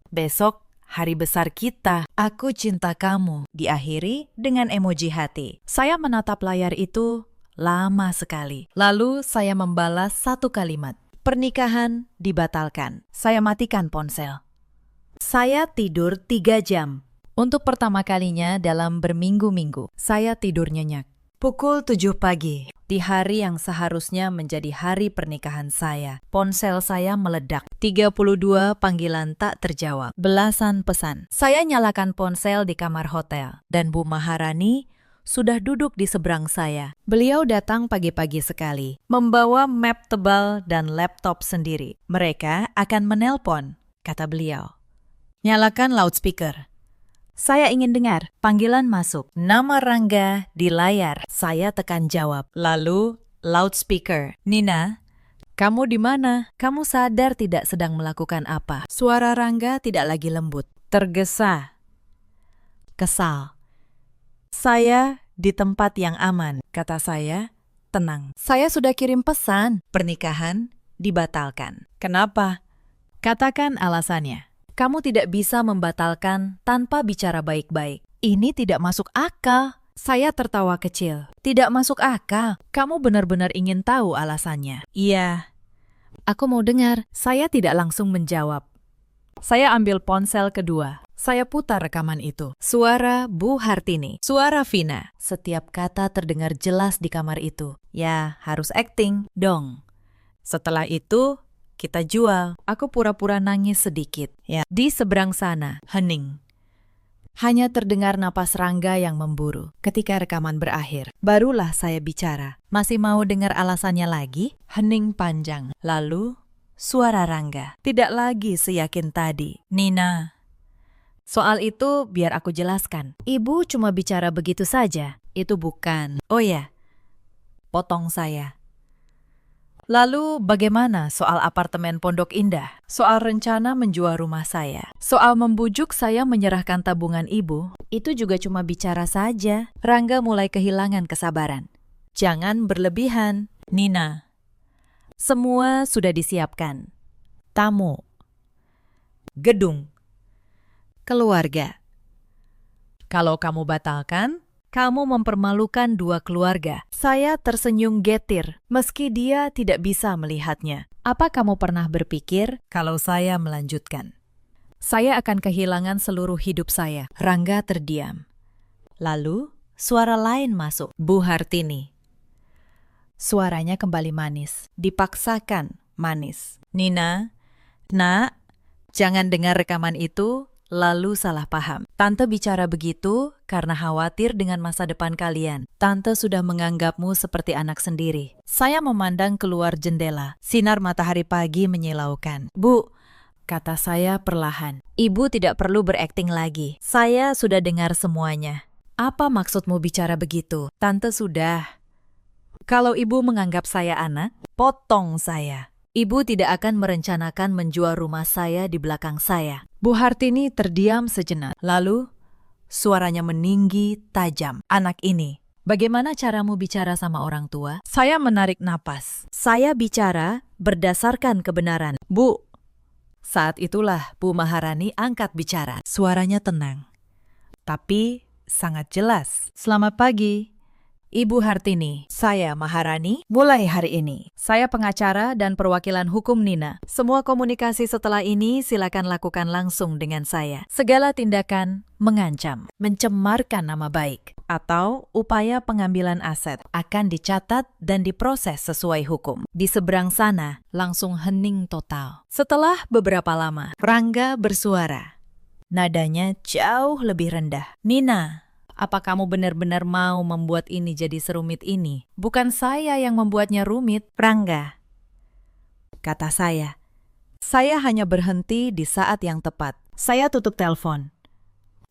Besok hari besar kita. Aku cinta kamu. Diakhiri dengan emoji hati. Saya menatap layar itu lama sekali. Lalu saya membalas satu kalimat. Pernikahan dibatalkan. Saya matikan ponsel. Saya tidur 3 jam. Untuk pertama kalinya dalam berminggu-minggu, saya tidur nyenyak. Pukul 7 pagi, di hari yang seharusnya menjadi hari pernikahan saya, ponsel saya meledak. 32 panggilan tak terjawab, belasan pesan. Saya nyalakan ponsel di kamar hotel, dan Bu Maharani sudah duduk di seberang saya. Beliau datang pagi-pagi sekali, membawa map tebal dan laptop sendiri. Mereka akan menelpon, kata beliau. Nyalakan loudspeaker. Saya ingin dengar. Panggilan masuk. Nama Rangga di layar. Saya tekan jawab. Lalu loudspeaker. Nina, kamu di mana? Kamu sadar tidak sedang melakukan apa? Suara Rangga tidak lagi lembut. Tergesa. Kesal. Saya di tempat yang aman, kata saya. Tenang. Saya sudah kirim pesan. Pernikahan dibatalkan. Kenapa? Katakan alasannya. Kamu tidak bisa membatalkan tanpa bicara baik-baik. Ini tidak masuk akal. Saya tertawa kecil. Tidak masuk akal. Kamu benar-benar ingin tahu alasannya? Iya. Aku mau dengar. Saya tidak langsung menjawab. Saya ambil ponsel kedua. Saya putar rekaman itu. Suara Bu Hartini. Suara Vina. Setiap kata terdengar jelas di kamar itu. Ya, harus acting dong. Setelah itu, kita jual. Aku pura-pura nangis sedikit. Ya, di seberang sana, hening. Hanya terdengar napas Rangga yang memburu. Ketika rekaman berakhir, barulah saya bicara. Masih mau dengar alasannya lagi? Hening panjang. Lalu, suara Rangga. Tidak lagi seyakin tadi. Nina, Soal itu biar aku jelaskan. Ibu cuma bicara begitu saja. Itu bukan. Oh ya, potong saya. Lalu bagaimana soal apartemen Pondok Indah? Soal rencana menjual rumah saya? Soal membujuk saya menyerahkan tabungan ibu? Itu juga cuma bicara saja. Rangga mulai kehilangan kesabaran. Jangan berlebihan, Nina. Semua sudah disiapkan. Tamu. Gedung. Keluarga. Kalau kamu batalkan, kamu mempermalukan dua keluarga. Saya tersenyum getir, meski dia tidak bisa melihatnya. Apa kamu pernah berpikir kalau saya melanjutkan? Saya akan kehilangan seluruh hidup saya. Rangga terdiam. Lalu, suara lain masuk. Bu Hartini. Suaranya kembali manis. Dipaksakan manis. Nina, nak, jangan dengar rekaman itu, lalu salah paham. Tante bicara begitu karena khawatir dengan masa depan kalian. Tante sudah menganggapmu seperti anak sendiri. Saya memandang keluar jendela. Sinar matahari pagi menyilaukan. Bu, kata saya perlahan. Ibu tidak perlu berakting lagi. Saya sudah dengar semuanya. Apa maksudmu bicara begitu? Tante sudah. Kalau ibu menganggap saya anak, potong saya. Ibu tidak akan merencanakan menjual rumah saya di belakang saya. Bu Hartini terdiam sejenak. Lalu, suaranya meninggi, tajam. Anak ini, bagaimana caramu bicara sama orang tua? Saya menarik napas. Saya bicara berdasarkan kebenaran. Bu, saat itulah Bu Maharani angkat bicara. Suaranya tenang, tapi sangat jelas. Selamat pagi. Ibu Hartini, saya Maharani. Mulai hari ini, saya pengacara dan perwakilan hukum Nina. Semua komunikasi setelah ini silakan lakukan langsung dengan saya. Segala tindakan mengancam, mencemarkan nama baik, atau upaya pengambilan aset akan dicatat dan diproses sesuai hukum. Di seberang sana, langsung hening total. Setelah beberapa lama, Rangga bersuara. Nadanya jauh lebih rendah. Nina, apa kamu benar-benar mau membuat ini jadi serumit ini? Bukan saya yang membuatnya rumit, Rangga. Kata saya. Saya hanya berhenti di saat yang tepat. Saya tutup telepon.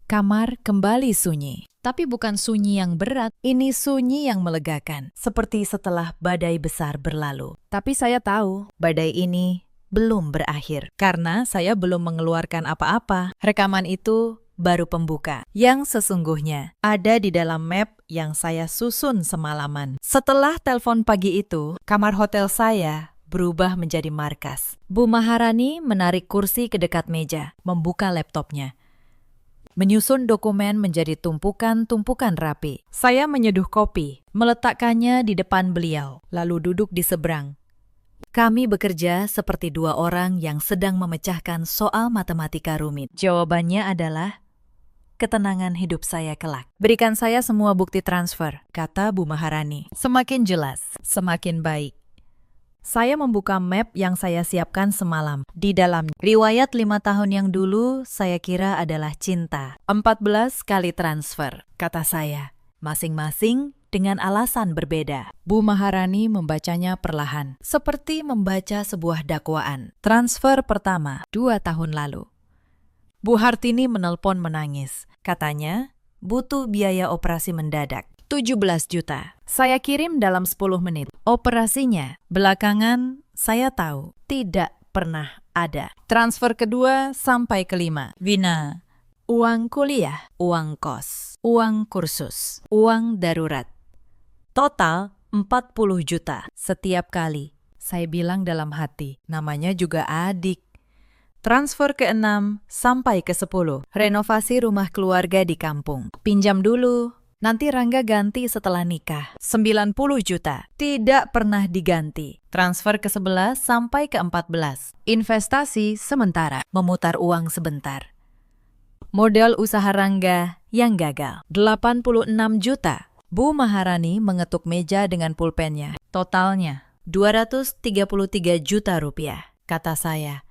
Kamar kembali sunyi. Tapi bukan sunyi yang berat, ini sunyi yang melegakan. Seperti setelah badai besar berlalu. Tapi saya tahu, badai ini belum berakhir. Karena saya belum mengeluarkan apa-apa. Rekaman itu baru pembuka. Yang sesungguhnya ada di dalam map yang saya susun semalaman. Setelah telepon pagi itu, kamar hotel saya berubah menjadi markas. Bu Maharani menarik kursi ke dekat meja, membuka laptopnya. Menyusun dokumen menjadi tumpukan-tumpukan rapi. Saya menyeduh kopi, meletakkannya di depan beliau, lalu duduk di seberang. Kami bekerja seperti dua orang yang sedang memecahkan soal matematika rumit. Jawabannya adalah ketenangan hidup saya kelak. Berikan saya semua bukti transfer, kata Bu Maharani. Semakin jelas, semakin baik. Saya membuka map yang saya siapkan semalam. Di dalam riwayat 5 tahun yang dulu saya kira adalah cinta. 14 kali transfer, kata saya. Masing-masing dengan alasan berbeda. Bu Maharani membacanya perlahan, seperti membaca sebuah dakwaan. Transfer pertama, 2 tahun lalu. Bu Hartini menelpon menangis. Katanya, butuh biaya operasi mendadak. 17 juta. Saya kirim dalam 10 menit. Operasinya, belakangan saya tahu, tidak pernah ada. Transfer kedua sampai kelima. Vina, uang kuliah, uang kos, uang kursus, uang darurat. Total 40 juta setiap kali. Saya bilang dalam hati, namanya juga adik. Transfer ke-6 sampai ke-10. Renovasi rumah keluarga di kampung. Pinjam dulu. Nanti Rangga ganti setelah nikah. 90 juta. Tidak pernah diganti. Transfer ke-11 sampai ke-14. Investasi sementara. Memutar uang sebentar. Modal usaha Rangga yang gagal. 86 juta. Bu Maharani mengetuk meja dengan pulpennya. Totalnya 233 juta rupiah, kata saya.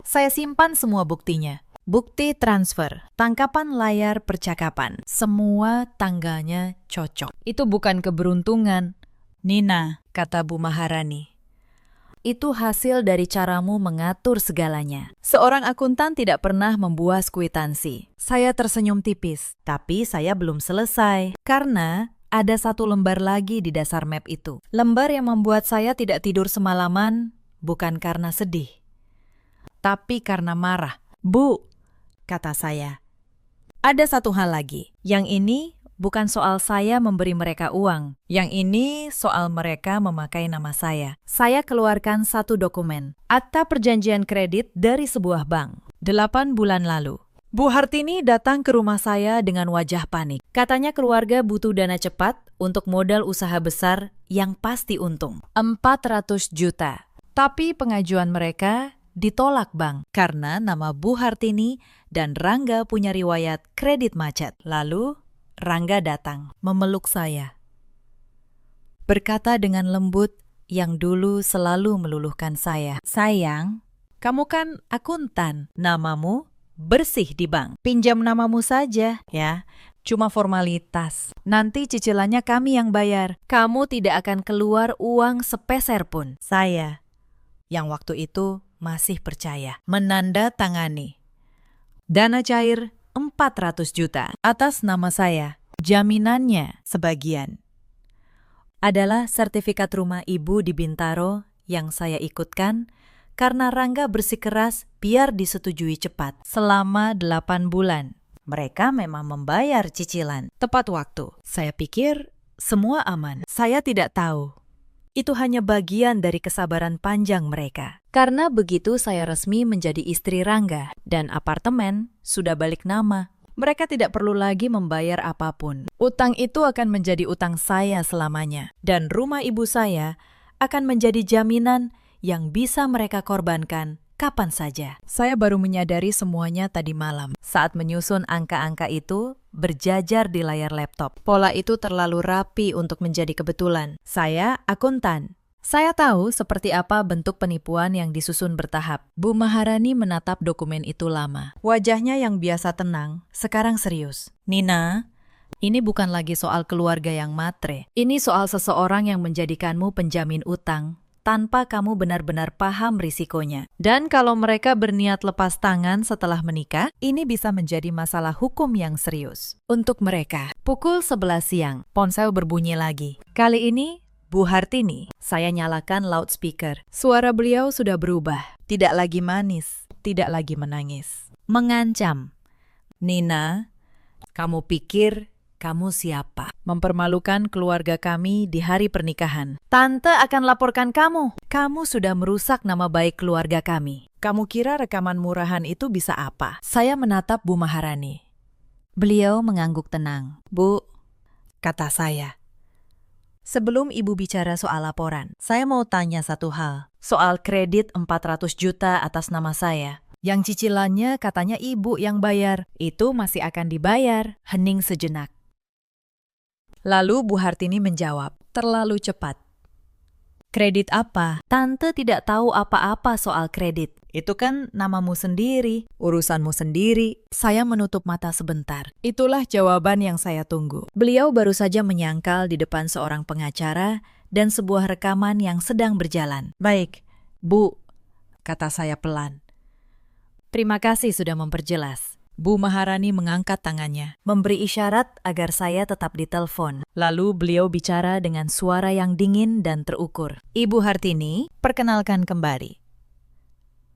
Saya simpan semua buktinya. Bukti transfer, tangkapan layar percakapan. Semua tanggalnya cocok. Itu bukan keberuntungan, Nina, kata Bu Maharani. Itu hasil dari caramu mengatur segalanya. Seorang akuntan tidak pernah membuat kwitansi. Saya tersenyum tipis, tapi saya belum selesai. Karena ada satu lembar lagi di dasar map itu. Lembar yang membuat saya tidak tidur semalaman bukan karena sedih, tapi karena marah. Bu, kata saya, ada satu hal lagi. Yang ini bukan soal saya memberi mereka uang. Yang ini soal mereka memakai nama saya. Saya keluarkan satu dokumen. Akta perjanjian kredit dari sebuah bank. 8 bulan lalu. Bu Hartini datang ke rumah saya dengan wajah panik. Katanya keluarga butuh dana cepat untuk modal usaha besar yang pasti untung. 400 juta. Tapi pengajuan mereka ditolak bank karena nama Bu Hartini dan Rangga punya riwayat kredit macet. Lalu Rangga datang, memeluk saya. Berkata dengan lembut yang dulu selalu meluluhkan saya. Sayang, kamu kan akuntan, namamu bersih di bank. Pinjam namamu saja, ya. Cuma formalitas. Nanti cicilannya kami yang bayar. Kamu tidak akan keluar uang sepeser pun. Saya, yang waktu itu masih percaya, menandatangani. Dana cair 400 juta atas nama saya. Jaminannya sebagian adalah sertifikat rumah ibu di Bintaro yang saya ikutkan karena Rangga bersikeras biar disetujui cepat. Selama 8 bulan, mereka memang membayar cicilan tepat waktu. Saya pikir semua aman. Saya tidak tahu. Itu hanya bagian dari kesabaran panjang mereka. Karena begitu saya resmi menjadi istri Rangga dan apartemen sudah balik nama. Mereka tidak perlu lagi membayar apapun. Utang itu akan menjadi utang saya selamanya. Dan rumah ibu saya akan menjadi jaminan yang bisa mereka korbankan kapan saja. Saya baru menyadari semuanya tadi malam saat menyusun angka-angka itu berjajar di layar laptop. Pola itu terlalu rapi untuk menjadi kebetulan. Saya akuntan. Saya tahu seperti apa bentuk penipuan yang disusun bertahap. Bu Maharani menatap dokumen itu lama. Wajahnya yang biasa tenang, sekarang serius. Nina, ini bukan lagi soal keluarga yang matre. Ini soal seseorang yang menjadikanmu penjamin utang tanpa kamu benar-benar paham risikonya. Dan kalau mereka berniat lepas tangan setelah menikah, ini bisa menjadi masalah hukum yang serius. Untuk mereka, pukul 11 siang, ponsel berbunyi lagi. Kali ini, Bu Hartini. Saya nyalakan loudspeaker. Suara beliau sudah berubah. Tidak lagi manis, tidak lagi menangis. Mengancam. Nina, kamu pikir kamu siapa? Mempermalukan keluarga kami di hari pernikahan. Tante akan laporkan kamu. Kamu sudah merusak nama baik keluarga kami. Kamu kira rekaman murahan itu bisa apa? Saya menatap Bu Maharani. Beliau mengangguk tenang. Bu, kata saya. Sebelum ibu bicara soal laporan, saya mau tanya satu hal. Soal kredit 400 juta atas nama saya. Yang cicilannya katanya ibu yang bayar. Itu masih akan dibayar. Hening sejenak. Lalu Bu Hartini menjawab, terlalu cepat. Kredit apa? Tante tidak tahu apa-apa soal kredit. Itu kan namamu sendiri, urusanmu sendiri. Saya menutup mata sebentar. Itulah jawaban yang saya tunggu. Beliau baru saja menyangkal di depan seorang pengacara dan sebuah rekaman yang sedang berjalan. Baik, Bu, kata saya pelan. Terima kasih sudah memperjelas. Bu Maharani mengangkat tangannya, memberi isyarat agar saya tetap ditelepon. Lalu beliau bicara dengan suara yang dingin dan terukur. Ibu Hartini, perkenalkan kembali.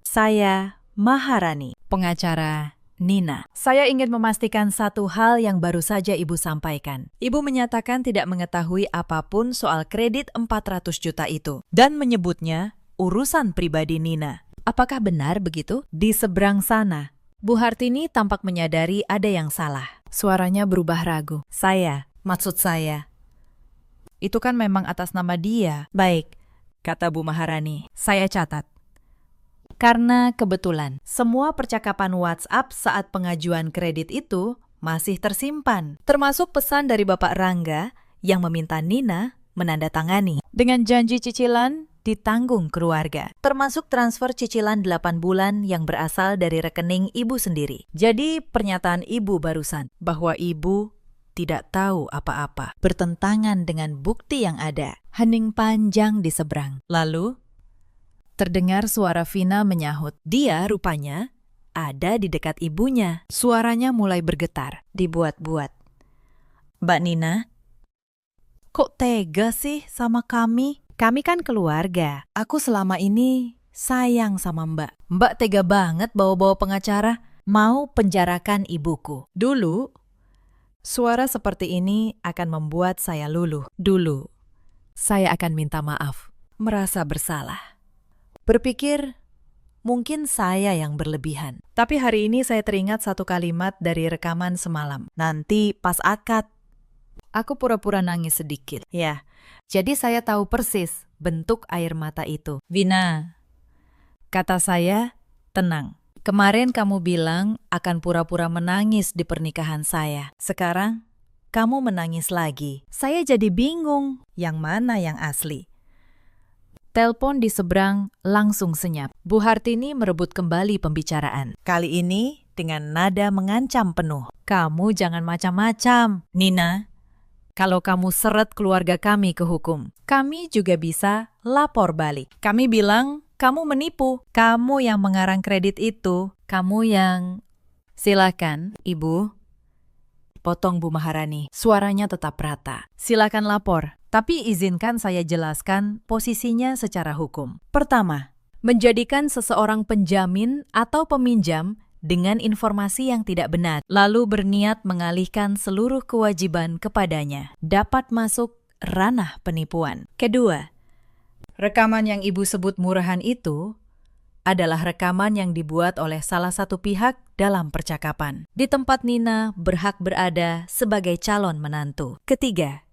Saya Maharani, pengacara Nina. Saya ingin memastikan satu hal yang baru saja Ibu sampaikan. Ibu menyatakan tidak mengetahui apapun soal kredit 400 juta itu dan menyebutnya urusan pribadi Nina. Apakah benar begitu? Di seberang sana, Bu Hartini tampak menyadari ada yang salah. Suaranya berubah ragu. Maksud saya. Itu kan memang atas nama dia. Baik, kata Bu Maharani. Saya catat. Karena kebetulan, semua percakapan WhatsApp saat pengajuan kredit itu masih tersimpan. Termasuk pesan dari Bapak Rangga yang meminta Nina menandatangani. Dengan janji cicilan ditanggung keluarga, termasuk transfer cicilan 8 bulan yang berasal dari rekening ibu sendiri. Jadi pernyataan ibu barusan bahwa ibu tidak tahu apa-apa bertentangan dengan bukti yang ada. Hening panjang di seberang. Lalu, Terdengar suara Vina menyahut. Dia rupanya ada di dekat ibunya. Suaranya mulai bergetar, dibuat-buat. Mbak Nina, kok tega sih sama kami? Kami kan keluarga. Aku selama ini sayang sama Mbak. Mbak tega banget bawa-bawa pengacara. Mau penjarakan ibuku. Dulu, suara seperti ini akan membuat saya luluh. Dulu, saya akan minta maaf. Merasa bersalah. Berpikir, mungkin saya yang berlebihan. Tapi hari ini saya teringat satu kalimat dari rekaman semalam. Nanti pas akad, aku pura-pura nangis sedikit. Ya, jadi saya tahu persis bentuk air mata itu. Vina, kata saya, tenang. Kemarin kamu bilang akan pura-pura menangis di pernikahan saya. Sekarang, kamu menangis lagi. Saya jadi bingung, yang mana yang asli? Telepon di seberang langsung senyap. Bu Hartini merebut kembali pembicaraan. Kali ini dengan nada mengancam penuh. Kamu jangan macam-macam, Nina. Kalau kamu seret keluarga kami ke hukum, kami juga bisa lapor balik. Kami bilang kamu menipu. Kamu yang mengarang kredit itu. Kamu yang... Silakan, Ibu. Potong Bu Maharani. Suaranya tetap rata. Silakan lapor. Tapi izinkan saya jelaskan posisinya secara hukum. Pertama, menjadikan seseorang penjamin atau peminjam dengan informasi yang tidak benar, lalu berniat mengalihkan seluruh kewajiban kepadanya, dapat masuk ranah penipuan. Kedua, rekaman yang Ibu sebut murahan itu adalah rekaman yang dibuat oleh salah satu pihak dalam percakapan. Di tempat Nina berhak berada sebagai calon menantu. Ketiga,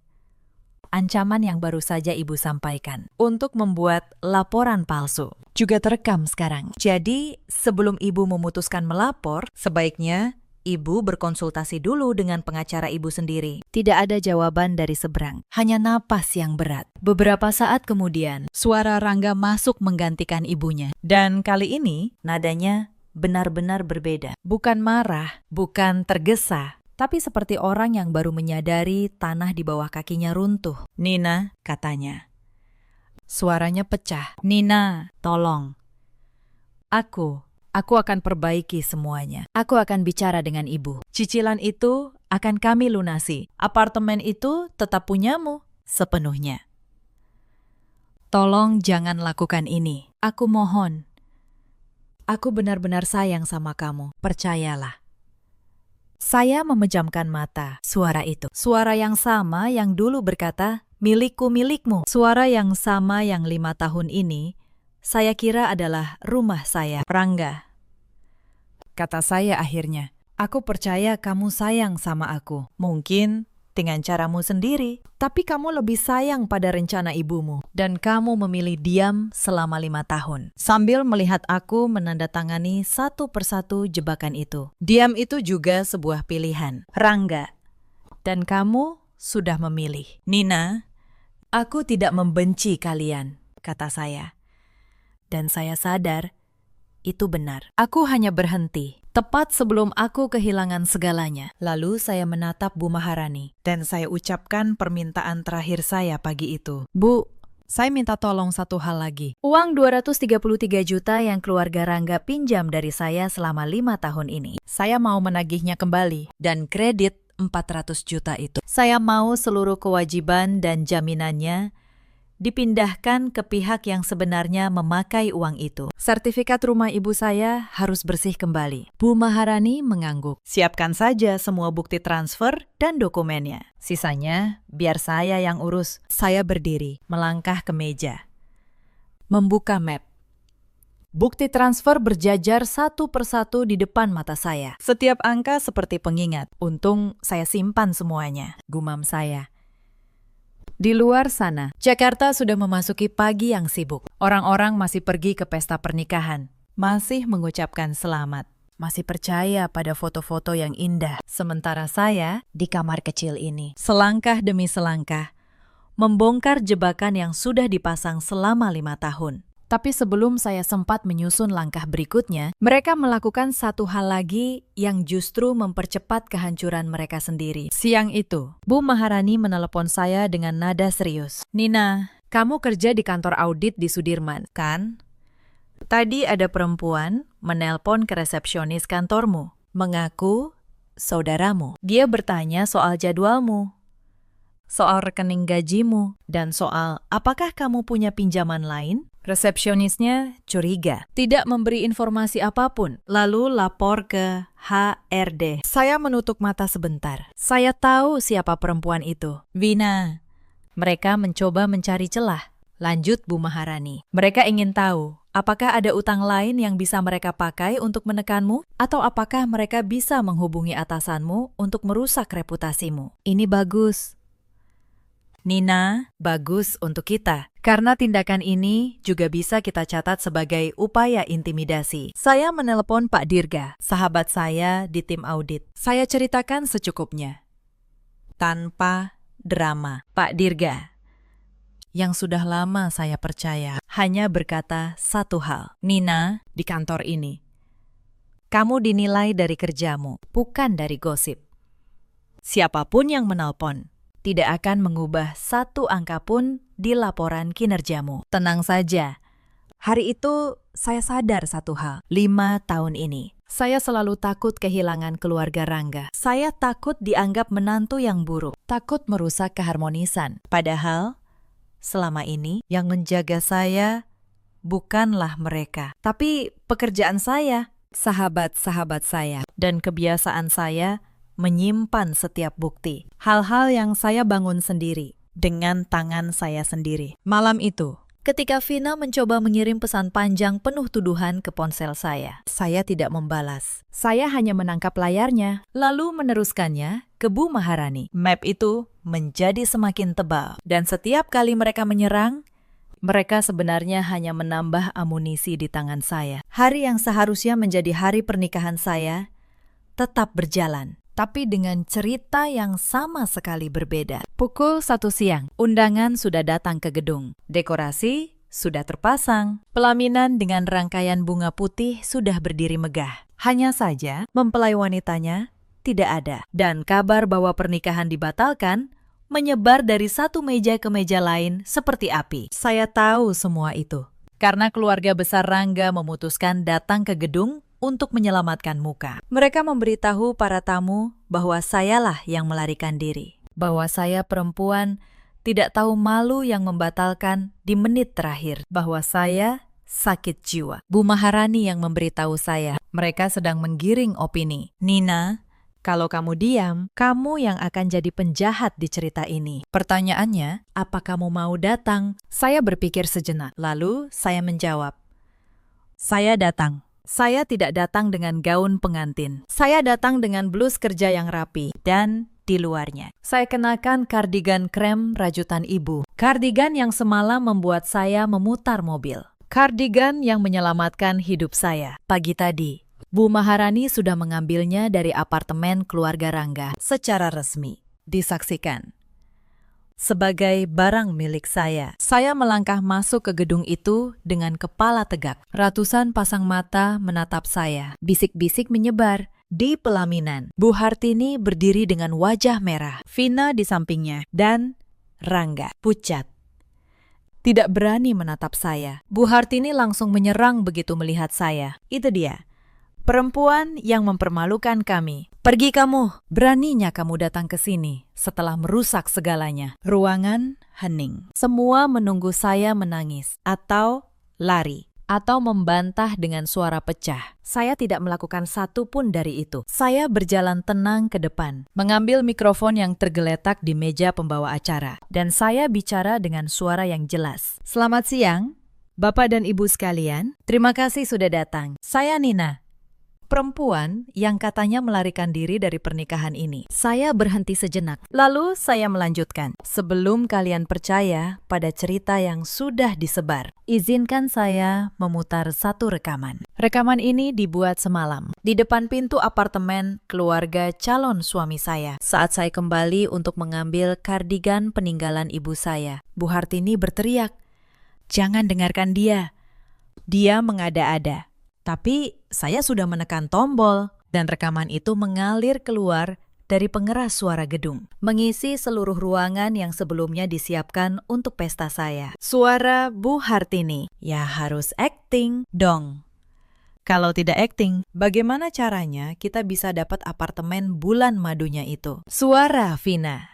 ancaman yang baru saja Ibu sampaikan untuk membuat laporan palsu juga terekam sekarang. Jadi, sebelum Ibu memutuskan melapor, sebaiknya Ibu berkonsultasi dulu dengan pengacara Ibu sendiri. Tidak ada jawaban dari seberang, hanya napas yang berat. Beberapa saat kemudian, suara Rangga masuk menggantikan ibunya. Dan kali ini, nadanya benar-benar berbeda. Bukan marah, bukan tergesa, tapi seperti orang yang baru menyadari tanah di bawah kakinya runtuh. Nina, katanya. Suaranya pecah. Nina, tolong. Aku akan perbaiki semuanya. Aku akan bicara dengan Ibu. Cicilan itu akan kami lunasi. Apartemen itu tetap punyamu sepenuhnya. Tolong jangan lakukan ini. Aku mohon. Aku benar-benar sayang sama kamu. Percayalah. Saya memejamkan mata. Suara itu. Suara yang sama yang dulu berkata, milikku milikmu. Suara yang sama yang 5 tahun ini, saya kira adalah rumah saya. Rangga, kata saya akhirnya. Aku percaya kamu sayang sama aku. Mungkin dengan caramu sendiri. Tapi kamu lebih sayang pada rencana ibumu. Dan kamu memilih diam selama 5 tahun. Sambil melihat aku menandatangani satu persatu jebakan itu. Diam itu juga sebuah pilihan. Rangga. Dan kamu sudah memilih. Nina, aku tidak membenci kalian, kata saya. Dan saya sadar, itu benar. Aku hanya berhenti. Tepat sebelum aku kehilangan segalanya. Lalu saya menatap Bu Maharani. Dan saya ucapkan permintaan terakhir saya pagi itu. Bu, saya minta tolong satu hal lagi. Uang 233 juta yang keluarga Rangga pinjam dari saya selama 5 tahun ini. Saya mau menagihnya kembali. Dan kredit 400 juta itu. Saya mau seluruh kewajiban dan jaminannya dipindahkan ke pihak yang sebenarnya memakai uang itu. Sertifikat rumah ibu saya harus bersih kembali. Bu Maharani mengangguk. Siapkan saja semua bukti transfer dan dokumennya. Sisanya biar saya yang urus. Saya berdiri, melangkah ke meja. Membuka map. Bukti transfer berjajar satu persatu di depan mata saya. Setiap angka seperti pengingat. Untung saya simpan semuanya. Gumam saya. Di luar sana, Jakarta sudah memasuki pagi yang sibuk. Orang-orang masih pergi ke pesta pernikahan. Masih mengucapkan selamat. Masih percaya pada foto-foto yang indah. Sementara saya di kamar kecil ini. Selangkah demi selangkah. Membongkar jebakan yang sudah dipasang selama 5 tahun. Tapi sebelum saya sempat menyusun langkah berikutnya, mereka melakukan satu hal lagi yang justru mempercepat kehancuran mereka sendiri. Siang itu, Bu Maharani menelepon saya dengan nada serius. Nina, kamu kerja di kantor audit di Sudirman, kan? Tadi ada perempuan menelpon ke resepsionis kantormu, mengaku saudaramu. Dia bertanya soal jadwalmu, soal rekening gajimu, dan soal apakah kamu punya pinjaman lain. Resepsionisnya curiga, tidak memberi informasi apapun, lalu lapor ke HRD. Saya menutup mata sebentar. Saya tahu siapa perempuan itu. Vina. Mereka mencoba mencari celah. Lanjut Bu Maharani. Mereka ingin tahu, apakah ada utang lain yang bisa mereka pakai untuk menekanmu? Atau apakah mereka bisa menghubungi atasanmu untuk merusak reputasimu? Ini bagus. Nina, bagus untuk kita. Karena tindakan ini juga bisa kita catat sebagai upaya intimidasi. Saya menelepon Pak Dirga, sahabat saya di tim audit. Saya ceritakan secukupnya. Tanpa drama. Pak Dirga, yang sudah lama saya percaya, hanya berkata satu hal. Nina, di kantor ini, kamu dinilai dari kerjamu, bukan dari gosip. Siapapun yang menelpon tidak akan mengubah satu angka pun di laporan kinerjamu. Tenang saja. Hari itu saya sadar satu hal. 5 tahun ini, saya selalu takut kehilangan keluarga Rangga. Saya takut dianggap menantu yang buruk. Takut merusak keharmonisan. Padahal, selama ini yang menjaga saya bukanlah mereka, tapi pekerjaan saya, sahabat-sahabat saya, dan kebiasaan saya menyimpan setiap bukti. Hal-hal yang saya bangun sendiri, dengan tangan saya sendiri. Malam itu, ketika Vina mencoba mengirim pesan panjang penuh tuduhan ke ponsel saya tidak membalas. Saya hanya menangkap layarnya, lalu meneruskannya ke Bu Maharani. Map itu menjadi semakin tebal, dan setiap kali mereka menyerang, mereka sebenarnya hanya menambah amunisi di tangan saya. Hari yang seharusnya menjadi hari pernikahan saya tetap berjalan, tapi dengan cerita yang sama sekali berbeda. Pukul 1 siang, undangan sudah datang ke gedung. Dekorasi sudah terpasang. Pelaminan dengan rangkaian bunga putih sudah berdiri megah. Hanya saja, mempelai wanitanya tidak ada. Dan kabar bahwa pernikahan dibatalkan menyebar dari satu meja ke meja lain seperti api. Saya tahu semua itu, karena keluarga besar Rangga memutuskan datang ke gedung untuk menyelamatkan muka. Mereka memberitahu para tamu bahwa sayalah yang melarikan diri. Bahwa saya perempuan tidak tahu malu yang membatalkan di menit terakhir. Bahwa saya sakit jiwa. Bu Maharani yang memberitahu saya. Mereka sedang menggiring opini. Nina, kalau kamu diam, kamu yang akan jadi penjahat di cerita ini. Pertanyaannya, apa kamu mau datang? Saya berpikir sejenak. Lalu saya menjawab, saya datang. Saya tidak datang dengan gaun pengantin. Saya datang dengan blus kerja yang rapi dan di luarnya saya kenakan kardigan krem rajutan ibu. Kardigan yang semalam membuat saya memutar mobil. Kardigan yang menyelamatkan hidup saya. Pagi tadi, Bu Maharani sudah mengambilnya dari apartemen keluarga Rangga secara resmi. Disaksikan sebagai barang milik saya. Saya melangkah masuk ke gedung itu dengan kepala tegak. Ratusan pasang mata menatap saya. Bisik-bisik menyebar di pelaminan. Bu Hartini berdiri dengan wajah merah. Vina di sampingnya. Dan Rangga pucat, tidak berani menatap saya. Bu Hartini langsung menyerang begitu melihat saya. Itu dia, perempuan yang mempermalukan kami. Pergi kamu, beraninya kamu datang ke sini setelah merusak segalanya. Ruangan hening. Semua menunggu saya menangis atau lari atau membantah dengan suara pecah. Saya tidak melakukan satu pun dari itu. Saya berjalan tenang ke depan, mengambil mikrofon yang tergeletak di meja pembawa acara, dan saya bicara dengan suara yang jelas. Selamat siang, Bapak dan Ibu sekalian. Terima kasih sudah datang. Saya Nina, perempuan yang katanya melarikan diri dari pernikahan ini. Saya berhenti sejenak. Lalu saya melanjutkan. Sebelum kalian percaya pada cerita yang sudah disebar, izinkan saya memutar satu rekaman. Rekaman ini dibuat semalam di depan pintu apartemen keluarga calon suami saya. Saat saya kembali untuk mengambil kardigan peninggalan ibu saya, Bu Hartini berteriak, "Jangan dengarkan dia. Dia mengada-ada." Tapi saya sudah menekan tombol dan rekaman itu mengalir keluar dari pengeras suara gedung, mengisi seluruh ruangan yang sebelumnya disiapkan untuk pesta saya. Suara Bu Hartini, ya harus acting dong. Kalau tidak acting, bagaimana caranya kita bisa dapat apartemen bulan madunya itu? Suara Vina,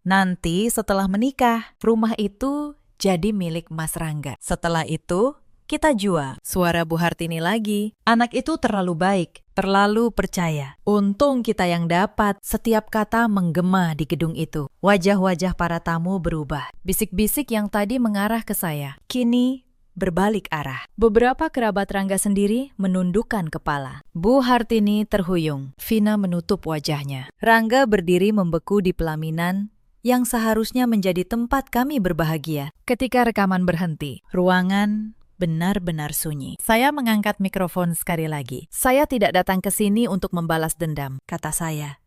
nanti setelah menikah, rumah itu jadi milik Mas Rangga. Setelah itu, kita jual. Suara Bu Hartini lagi, anak itu terlalu baik, terlalu percaya. Untung kita yang dapat. Setiap kata menggema di gedung itu. Wajah-wajah para tamu berubah. Bisik-bisik yang tadi mengarah ke saya, kini berbalik arah. Beberapa kerabat Rangga sendiri menundukkan kepala. Bu Hartini terhuyung. Vina menutup wajahnya. Rangga berdiri membeku di pelaminan yang seharusnya menjadi tempat kami berbahagia. Ketika rekaman berhenti, ruangan benar-benar sunyi. Saya mengangkat mikrofon sekali lagi. Saya tidak datang ke sini untuk membalas dendam, kata saya.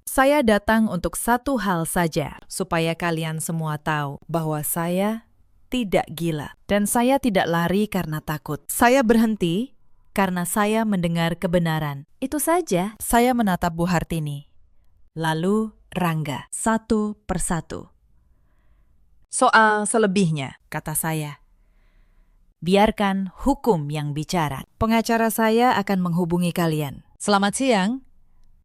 Saya datang untuk satu hal saja, supaya kalian semua tahu bahwa saya tidak gila. Dan saya tidak lari karena takut. Saya berhenti karena saya mendengar kebenaran. Itu saja. Saya menatap Bu Hartini. Lalu Rangga, satu persatu. Soal selebihnya, kata saya. Biarkan hukum yang bicara. Pengacara saya akan menghubungi kalian. Selamat siang.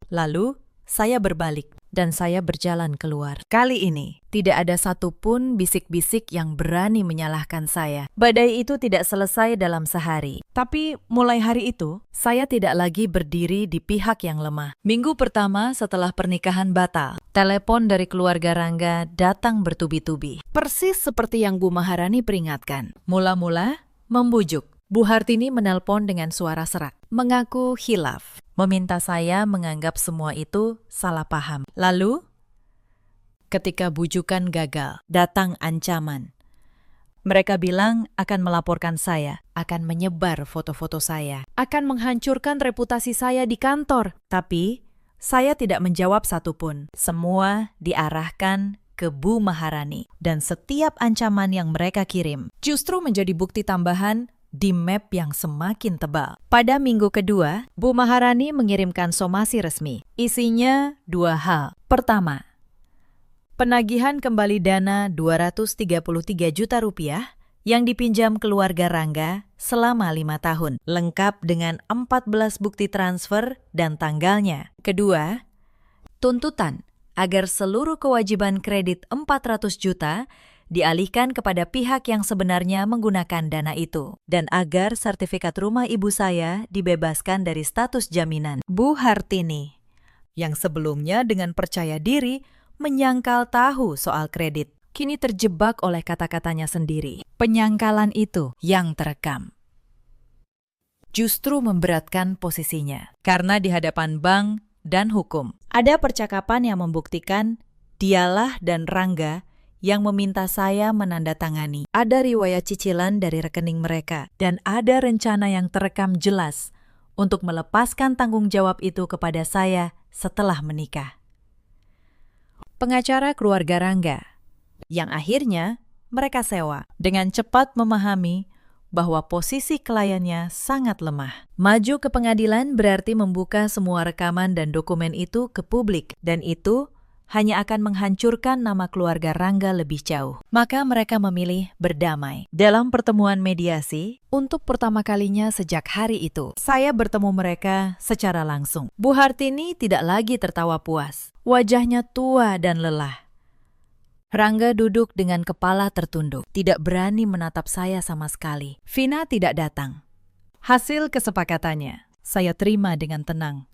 Lalu saya berbalik dan saya berjalan keluar. Kali ini, tidak ada satupun bisik-bisik yang berani menyalahkan saya. Badai itu tidak selesai dalam sehari. Tapi mulai hari itu, saya tidak lagi berdiri di pihak yang lemah. Minggu pertama setelah pernikahan batal, telepon dari keluarga Rangga datang bertubi-tubi. Persis seperti yang Bu Maharani peringatkan. Mula-mula, membujuk. Bu Hartini menelpon dengan suara serak, mengaku khilaf, meminta saya menganggap semua itu salah paham. Lalu, ketika bujukan gagal, datang ancaman. Mereka bilang akan melaporkan saya, akan menyebar foto-foto saya, akan menghancurkan reputasi saya di kantor. Tapi, saya tidak menjawab satupun. Semua diarahkan ke Bu Maharani. Dan setiap ancaman yang mereka kirim justru menjadi bukti tambahan di map yang semakin tebal. Pada minggu kedua, Bu Maharani mengirimkan somasi resmi. Isinya dua hal. Pertama, penagihan kembali dana 233 juta rupiah yang dipinjam keluarga Rangga selama 5 tahun, lengkap dengan 14 bukti transfer dan tanggalnya. Kedua, tuntutan agar seluruh kewajiban kredit 400 juta dialihkan kepada pihak yang sebenarnya menggunakan dana itu, dan agar sertifikat rumah ibu saya dibebaskan dari status jaminan. Bu Hartini, yang sebelumnya dengan percaya diri menyangkal tahu soal kredit, kini terjebak oleh kata-katanya sendiri. Penyangkalan itu yang terekam justru memberatkan posisinya, karena di hadapan bank dan hukum ada percakapan yang membuktikan dialah dan Rangga yang meminta saya menandatangani. Ada riwayat cicilan dari rekening mereka, dan ada rencana yang terekam jelas untuk melepaskan tanggung jawab itu kepada saya setelah menikah. Pengacara keluarga Rangga, yang akhirnya mereka sewa, dengan cepat memahami bahwa posisi kliennya sangat lemah. Maju ke pengadilan berarti membuka semua rekaman dan dokumen itu ke publik, dan itu hanya akan menghancurkan nama keluarga Rangga lebih jauh. Maka mereka memilih berdamai. Dalam pertemuan mediasi, untuk pertama kalinya sejak hari itu, saya bertemu mereka secara langsung. Bu Hartini tidak lagi tertawa puas. Wajahnya tua dan lelah. Rangga duduk dengan kepala tertunduk, tidak berani menatap saya sama sekali. Vina tidak datang. Hasil kesepakatannya, saya terima dengan tenang.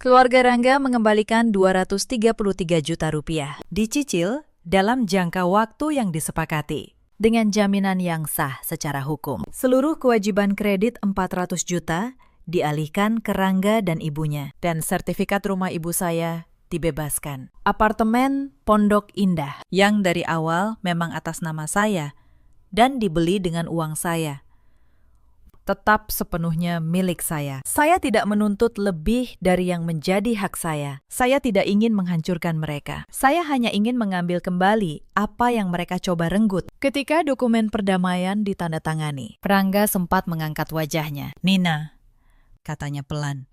Keluarga Rangga mengembalikan 233 juta rupiah, dicicil dalam jangka waktu yang disepakati, dengan jaminan yang sah secara hukum. Seluruh kewajiban kredit 400 juta dialihkan ke Rangga dan ibunya, dan sertifikat rumah ibu saya dibebaskan. Apartemen Pondok Indah, yang dari awal memang atas nama saya, dan dibeli dengan uang saya, tetap sepenuhnya milik saya. Saya tidak menuntut lebih dari yang menjadi hak saya. Saya tidak ingin menghancurkan mereka. Saya hanya ingin mengambil kembali apa yang mereka coba renggut. Ketika dokumen perdamaian ditandatangani, Rangga sempat mengangkat wajahnya. "Nina," katanya pelan,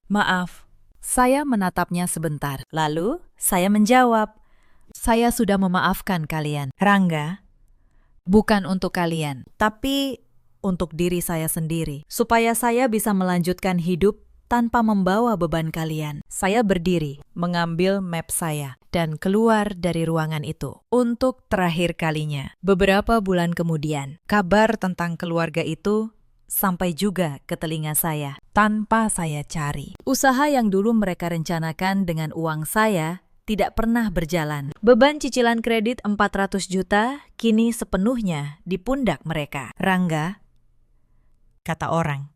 "maaf, Saya menatapnya sebentar. Lalu, saya menjawab, "Saya sudah memaafkan kalian, Rangga. Bukan untuk kalian, tapi untuk diri saya sendiri. Supaya saya bisa melanjutkan hidup tanpa membawa beban kalian." Saya berdiri, mengambil map saya, dan keluar dari ruangan itu. Untuk terakhir kalinya, beberapa bulan kemudian, kabar tentang keluarga itu sampai juga ke telinga saya, tanpa saya cari. Usaha yang dulu mereka rencanakan dengan uang saya tidak pernah berjalan. Beban cicilan kredit 400 juta kini sepenuhnya di pundak mereka. Rangga, kata orang,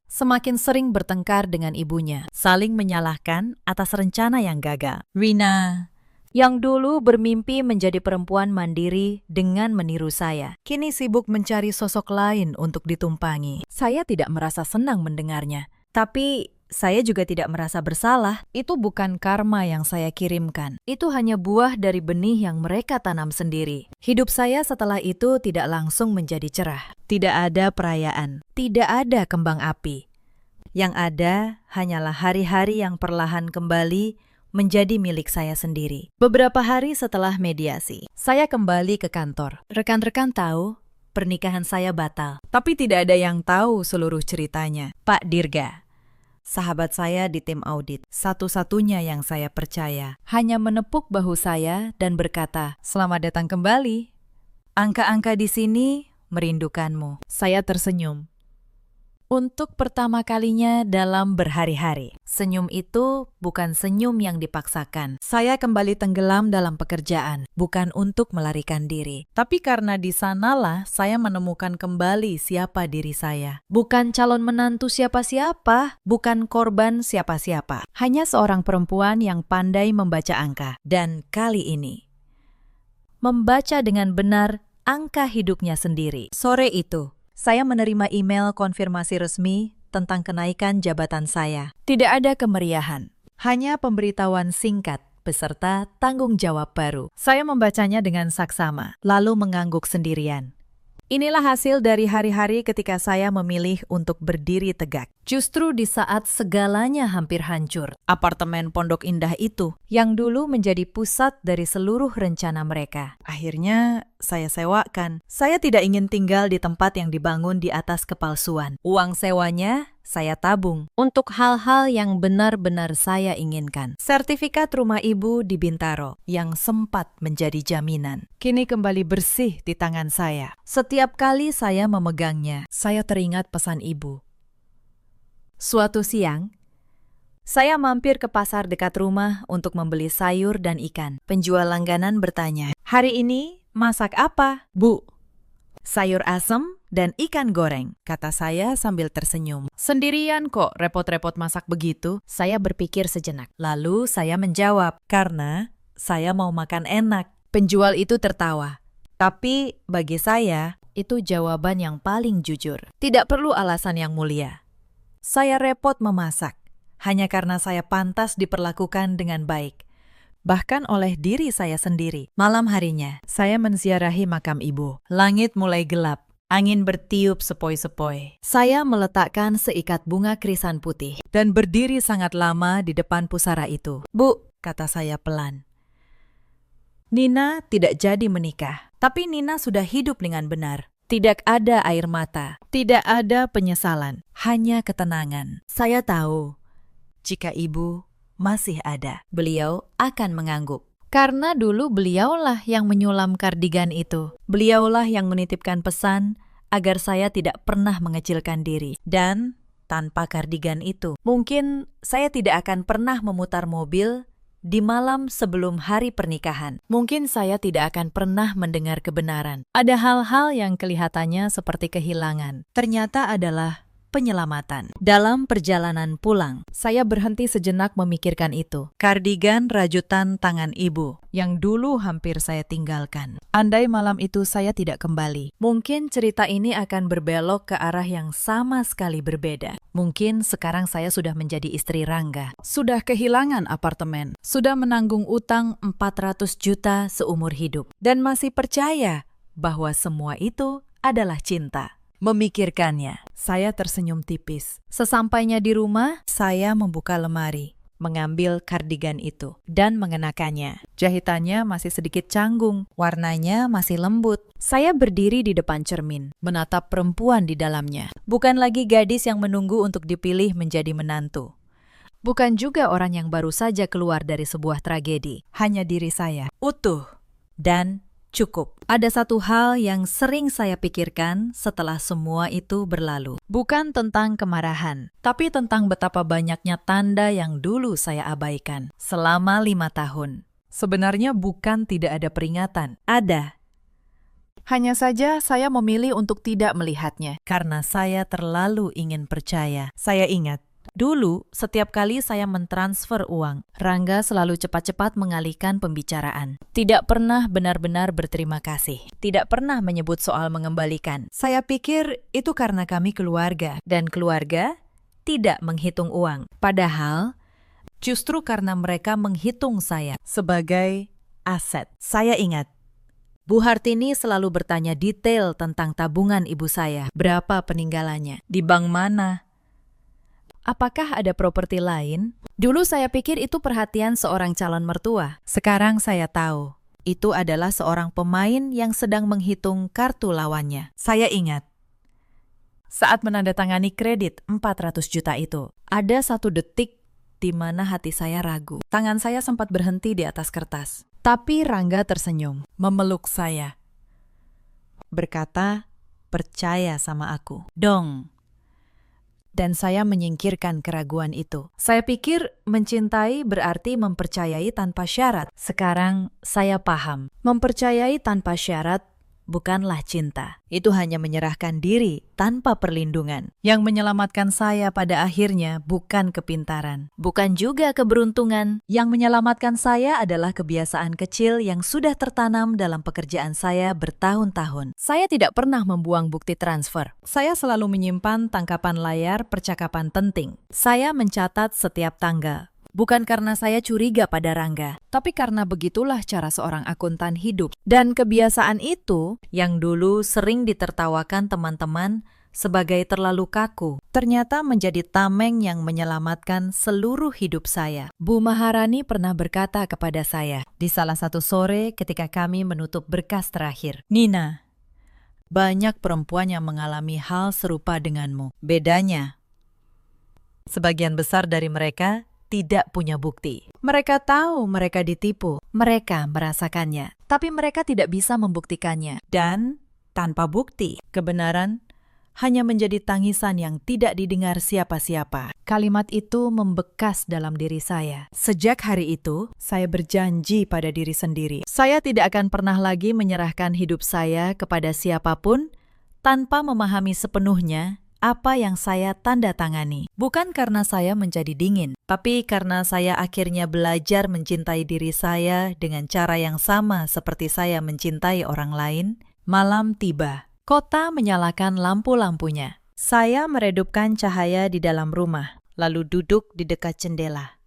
semakin sering bertengkar dengan ibunya, saling menyalahkan atas rencana yang gagal. Rina, yang dulu bermimpi menjadi perempuan mandiri dengan meniru saya, kini sibuk mencari sosok lain untuk ditumpangi. Saya tidak merasa senang mendengarnya, tapi saya juga tidak merasa bersalah. Itu bukan karma yang saya kirimkan. Itu hanya buah dari benih yang mereka tanam sendiri. Hidup saya setelah itu tidak langsung menjadi cerah. Tidak ada perayaan, tidak ada kembang api. Yang ada hanyalah hari-hari yang perlahan kembali menjadi milik saya sendiri. Beberapa hari setelah mediasi, saya kembali ke kantor. Rekan-rekan tahu pernikahan saya batal, tapi tidak ada yang tahu seluruh ceritanya. Pak Dirga, sahabat saya di tim audit, satu-satunya yang saya percaya, hanya menepuk bahu saya dan berkata, "Selamat datang kembali. Angka-angka di sini merindukanmu." Saya tersenyum. Untuk pertama kalinya dalam berhari-hari. Senyum itu bukan senyum yang dipaksakan. Saya kembali tenggelam dalam pekerjaan, bukan untuk melarikan diri. Tapi karena di sanalah saya menemukan kembali siapa diri saya. Bukan calon menantu siapa-siapa, bukan korban siapa-siapa. Hanya seorang perempuan yang pandai membaca angka. Dan kali ini, membaca dengan benar angka hidupnya sendiri. Sore itu, saya menerima email konfirmasi resmi tentang kenaikan jabatan saya. Tidak ada kemeriahan, hanya pemberitahuan singkat beserta tanggung jawab baru. Saya membacanya dengan saksama, lalu mengangguk sendirian. Inilah hasil dari hari-hari ketika saya memilih untuk berdiri tegak. Justru di saat segalanya hampir hancur, apartemen Pondok Indah itu yang dulu menjadi pusat dari seluruh rencana mereka, akhirnya saya sewakan. Saya tidak ingin tinggal di tempat yang dibangun di atas kepalsuan. Uang sewanya saya tabung untuk hal-hal yang benar-benar saya inginkan. Sertifikat rumah ibu di Bintaro yang sempat menjadi jaminan, kini kembali bersih di tangan saya. Setiap kali saya memegangnya, saya teringat pesan ibu. Suatu siang, saya mampir ke pasar dekat rumah untuk membeli sayur dan ikan. Penjual langganan bertanya, "Hari ini masak apa, Bu?" "Sayur asem dan ikan goreng," kata saya sambil tersenyum. "Sendirian kok repot-repot masak begitu?" Saya berpikir sejenak. Lalu saya menjawab, "Karena saya mau makan enak." Penjual itu tertawa. Tapi bagi saya, itu jawaban yang paling jujur. Tidak perlu alasan yang mulia. Saya repot memasak, hanya karena saya pantas diperlakukan dengan baik. Bahkan oleh diri saya sendiri. Malam harinya, saya menziarahi makam ibu. Langit mulai gelap, angin bertiup sepoi-sepoi. Saya meletakkan seikat bunga krisan putih dan berdiri sangat lama di depan pusara itu. "Bu," kata saya pelan. "Nina tidak jadi menikah, tapi Nina sudah hidup dengan benar. Tidak ada air mata, tidak ada penyesalan, hanya ketenangan. Saya tahu, jika ibu masih ada, beliau akan mengangguk. Karena dulu beliaulah yang menyulam kardigan itu. Beliaulah yang menitipkan pesan agar saya tidak pernah mengecilkan diri. Dan tanpa kardigan itu, mungkin saya tidak akan pernah memutar mobil di malam sebelum hari pernikahan. Mungkin saya tidak akan pernah mendengar kebenaran. Ada hal-hal yang kelihatannya seperti kehilangan, ternyata adalah penyelamatan. Dalam perjalanan pulang, saya berhenti sejenak memikirkan itu. Kardigan rajutan tangan ibu, yang dulu hampir saya tinggalkan. Andai malam itu saya tidak kembali, mungkin cerita ini akan berbelok ke arah yang sama sekali berbeda. Mungkin sekarang saya sudah menjadi istri Rangga, sudah kehilangan apartemen, sudah menanggung utang 400 juta seumur hidup, dan masih percaya bahwa semua itu adalah cinta. Memikirkannya, saya tersenyum tipis. Sesampainya di rumah, saya membuka lemari. mengambil kardigan itu dan mengenakannya. Jahitannya masih sedikit canggung, warnanya masih lembut. Saya berdiri di depan cermin, menatap perempuan di dalamnya. Bukan lagi gadis yang menunggu untuk dipilih menjadi menantu. Bukan juga orang yang baru saja keluar dari sebuah tragedi. Hanya diri saya, utuh dan cukup. Ada satu hal yang sering saya pikirkan setelah semua itu berlalu. Bukan tentang kemarahan, tapi tentang betapa banyaknya tanda yang dulu saya abaikan selama 5 tahun. Sebenarnya bukan tidak ada peringatan. Ada. Hanya saja saya memilih untuk tidak melihatnya. Karena saya terlalu ingin percaya. Saya ingat. Dulu, setiap kali saya mentransfer uang, Rangga selalu cepat-cepat mengalihkan pembicaraan. Tidak pernah benar-benar berterima kasih. Tidak pernah menyebut soal mengembalikan. Saya pikir itu karena kami keluarga. Dan keluarga tidak menghitung uang. Padahal, justru karena mereka menghitung saya sebagai aset. Saya ingat, Bu Hartini selalu bertanya detail tentang tabungan ibu saya. Berapa peninggalannya? Di bank mana? Apakah ada properti lain? Dulu saya pikir itu perhatian seorang calon mertua. Sekarang saya tahu, itu adalah seorang pemain yang sedang menghitung kartu lawannya. Saya ingat, saat menandatangani kredit 400 juta itu, ada satu detik di mana hati saya ragu. Tangan saya sempat berhenti di atas kertas. Tapi Rangga tersenyum, memeluk saya. Berkata, percaya sama aku. Dong. Dan saya menyingkirkan keraguan itu. Saya pikir mencintai berarti mempercayai tanpa syarat. Sekarang saya paham. Mempercayai tanpa syarat bukanlah cinta. Itu hanya menyerahkan diri tanpa perlindungan. Yang menyelamatkan saya pada akhirnya bukan kepintaran. Bukan juga keberuntungan. Yang menyelamatkan saya adalah kebiasaan kecil yang sudah tertanam dalam pekerjaan saya bertahun-tahun. Saya tidak pernah membuang bukti transfer. Saya selalu menyimpan tangkapan layar percakapan penting. Saya mencatat setiap tanggal. Bukan karena saya curiga pada Rangga, tapi karena begitulah cara seorang akuntan hidup. Dan kebiasaan itu, yang dulu sering ditertawakan teman-teman sebagai terlalu kaku, ternyata menjadi tameng yang menyelamatkan seluruh hidup saya. Bu Maharani pernah berkata kepada saya di salah satu sore ketika kami menutup berkas terakhir, "Nina, banyak perempuan yang mengalami hal serupa denganmu. Bedanya, sebagian besar dari mereka tidak punya bukti. Mereka tahu mereka ditipu, mereka merasakannya, tapi mereka tidak bisa membuktikannya. Dan tanpa bukti, kebenaran hanya menjadi tangisan yang tidak didengar siapa-siapa." Kalimat itu membekas dalam diri saya. Sejak hari itu, saya berjanji pada diri sendiri. Saya tidak akan pernah lagi menyerahkan hidup saya kepada siapapun tanpa memahami sepenuhnya apa yang saya tanda tangani. Bukan karena saya menjadi dingin, tapi karena saya akhirnya belajar mencintai diri saya dengan cara yang sama seperti saya mencintai orang lain. Malam tiba. Kota menyalakan lampu-lampunya. Saya meredupkan cahaya di dalam rumah, lalu duduk di dekat jendela.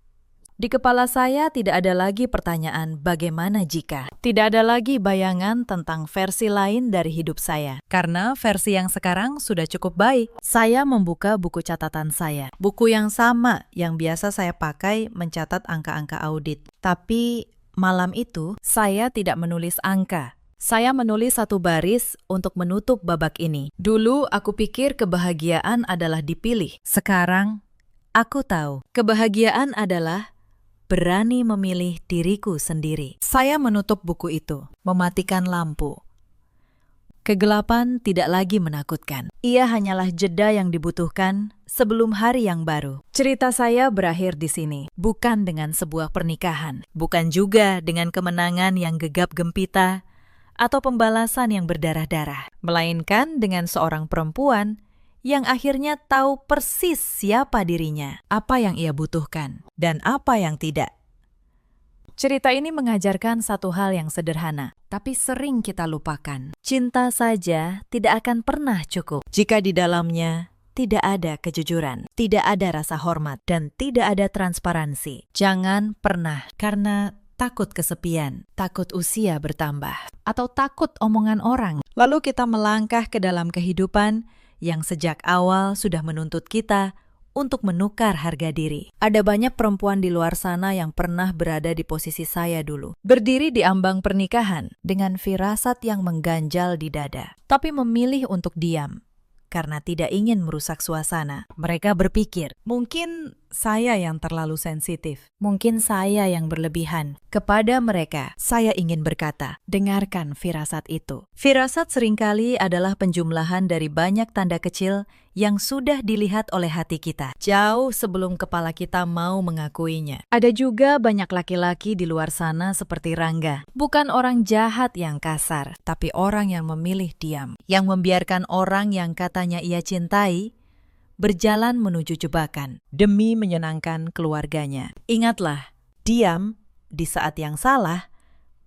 Di kepala saya tidak ada lagi pertanyaan bagaimana jika. Tidak ada lagi bayangan tentang versi lain dari hidup saya. Karena versi yang sekarang sudah cukup baik. Saya membuka buku catatan saya. Buku yang sama yang biasa saya pakai mencatat angka-angka audit. Tapi malam itu saya tidak menulis angka. Saya menulis satu baris untuk menutup babak ini. Dulu aku pikir kebahagiaan adalah dipilih. Sekarang aku tahu kebahagiaan adalah berani memilih diriku sendiri. Saya menutup buku itu, mematikan lampu. Kegelapan tidak lagi menakutkan. Ia hanyalah jeda yang dibutuhkan sebelum hari yang baru. Cerita saya berakhir di sini, bukan dengan sebuah pernikahan, bukan juga dengan kemenangan yang gegap gempita atau pembalasan yang berdarah-darah, melainkan dengan seorang perempuan yang akhirnya tahu persis siapa dirinya, apa yang ia butuhkan, dan apa yang tidak. Cerita ini mengajarkan satu hal yang sederhana, tapi sering kita lupakan. Cinta saja tidak akan pernah cukup jika di dalamnya tidak ada kejujuran, tidak ada rasa hormat, dan tidak ada transparansi. Jangan pernah, karena takut kesepian, takut usia bertambah, atau takut omongan orang. Lalu kita melangkah ke dalam kehidupan yang sejak awal sudah menuntut kita untuk menukar harga diri. Ada banyak perempuan di luar sana yang pernah berada di posisi saya dulu. Berdiri di ambang pernikahan dengan firasat yang mengganjal di dada, tapi memilih untuk diam karena tidak ingin merusak suasana. Mereka berpikir, mungkin saya yang terlalu sensitif, mungkin saya yang berlebihan. Kepada mereka, saya ingin berkata, dengarkan firasat itu. Firasat seringkali adalah penjumlahan dari banyak tanda kecil yang sudah dilihat oleh hati kita, jauh sebelum kepala kita mau mengakuinya. Ada juga banyak laki-laki di luar sana seperti Rangga. Bukan orang jahat yang kasar, tapi orang yang memilih diam, yang membiarkan orang yang katanya ia cintai berjalan menuju jebakan demi menyenangkan keluarganya. Ingatlah, diam di saat yang salah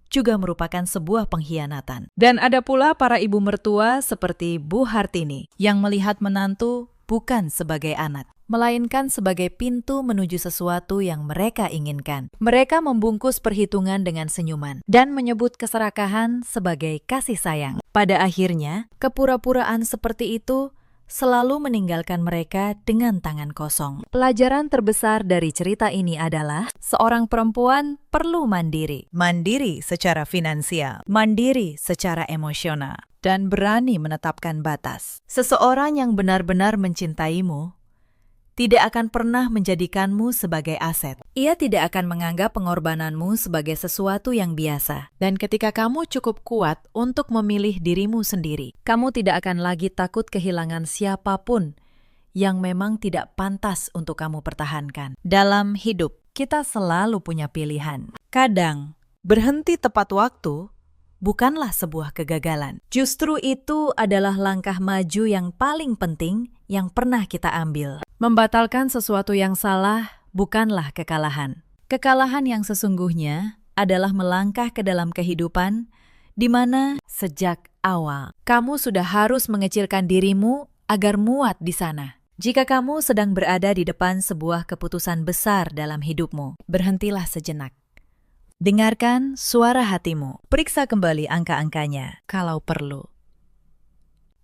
juga merupakan sebuah pengkhianatan. Dan ada pula para ibu mertua seperti Bu Hartini yang melihat menantu bukan sebagai anak, melainkan sebagai pintu menuju sesuatu yang mereka inginkan. Mereka membungkus perhitungan dengan senyuman dan menyebut keserakahan sebagai kasih sayang. Pada akhirnya, kepura-puraan seperti itu selalu meninggalkan mereka dengan tangan kosong. Pelajaran terbesar dari cerita ini adalah seorang perempuan perlu mandiri. Mandiri secara finansial, mandiri secara emosional, dan berani menetapkan batas. Seseorang yang benar-benar mencintaimu tidak akan pernah menjadikanmu sebagai aset. Ia tidak akan menganggap pengorbananmu sebagai sesuatu yang biasa. Dan ketika kamu cukup kuat untuk memilih dirimu sendiri, kamu tidak akan lagi takut kehilangan siapapun yang memang tidak pantas untuk kamu pertahankan. Dalam hidup, kita selalu punya pilihan. Kadang, berhenti tepat waktu bukanlah sebuah kegagalan. Justru itu adalah langkah maju yang paling penting yang pernah kita ambil. Membatalkan sesuatu yang salah bukanlah kekalahan. Kekalahan yang sesungguhnya adalah melangkah ke dalam kehidupan di mana sejak awal kamu sudah harus mengecilkan dirimu agar muat di sana. Jika kamu sedang berada di depan sebuah keputusan besar dalam hidupmu, berhentilah sejenak. Dengarkan suara hatimu. Periksa kembali angka-angkanya kalau perlu.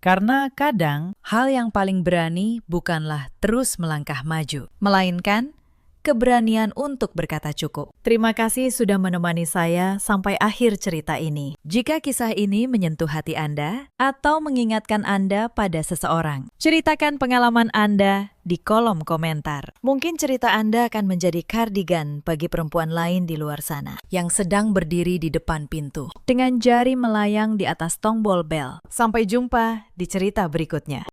Karena kadang hal yang paling berani bukanlah terus melangkah maju, melainkan keberanian untuk berkata cukup. Terima kasih sudah menemani saya sampai akhir cerita ini. Jika kisah ini menyentuh hati Anda atau mengingatkan Anda pada seseorang, ceritakan pengalaman Anda di kolom komentar. Mungkin cerita Anda akan menjadi kardigan bagi perempuan lain di luar sana yang sedang berdiri di depan pintu dengan jari melayang di atas tombol bel. Sampai jumpa di cerita berikutnya.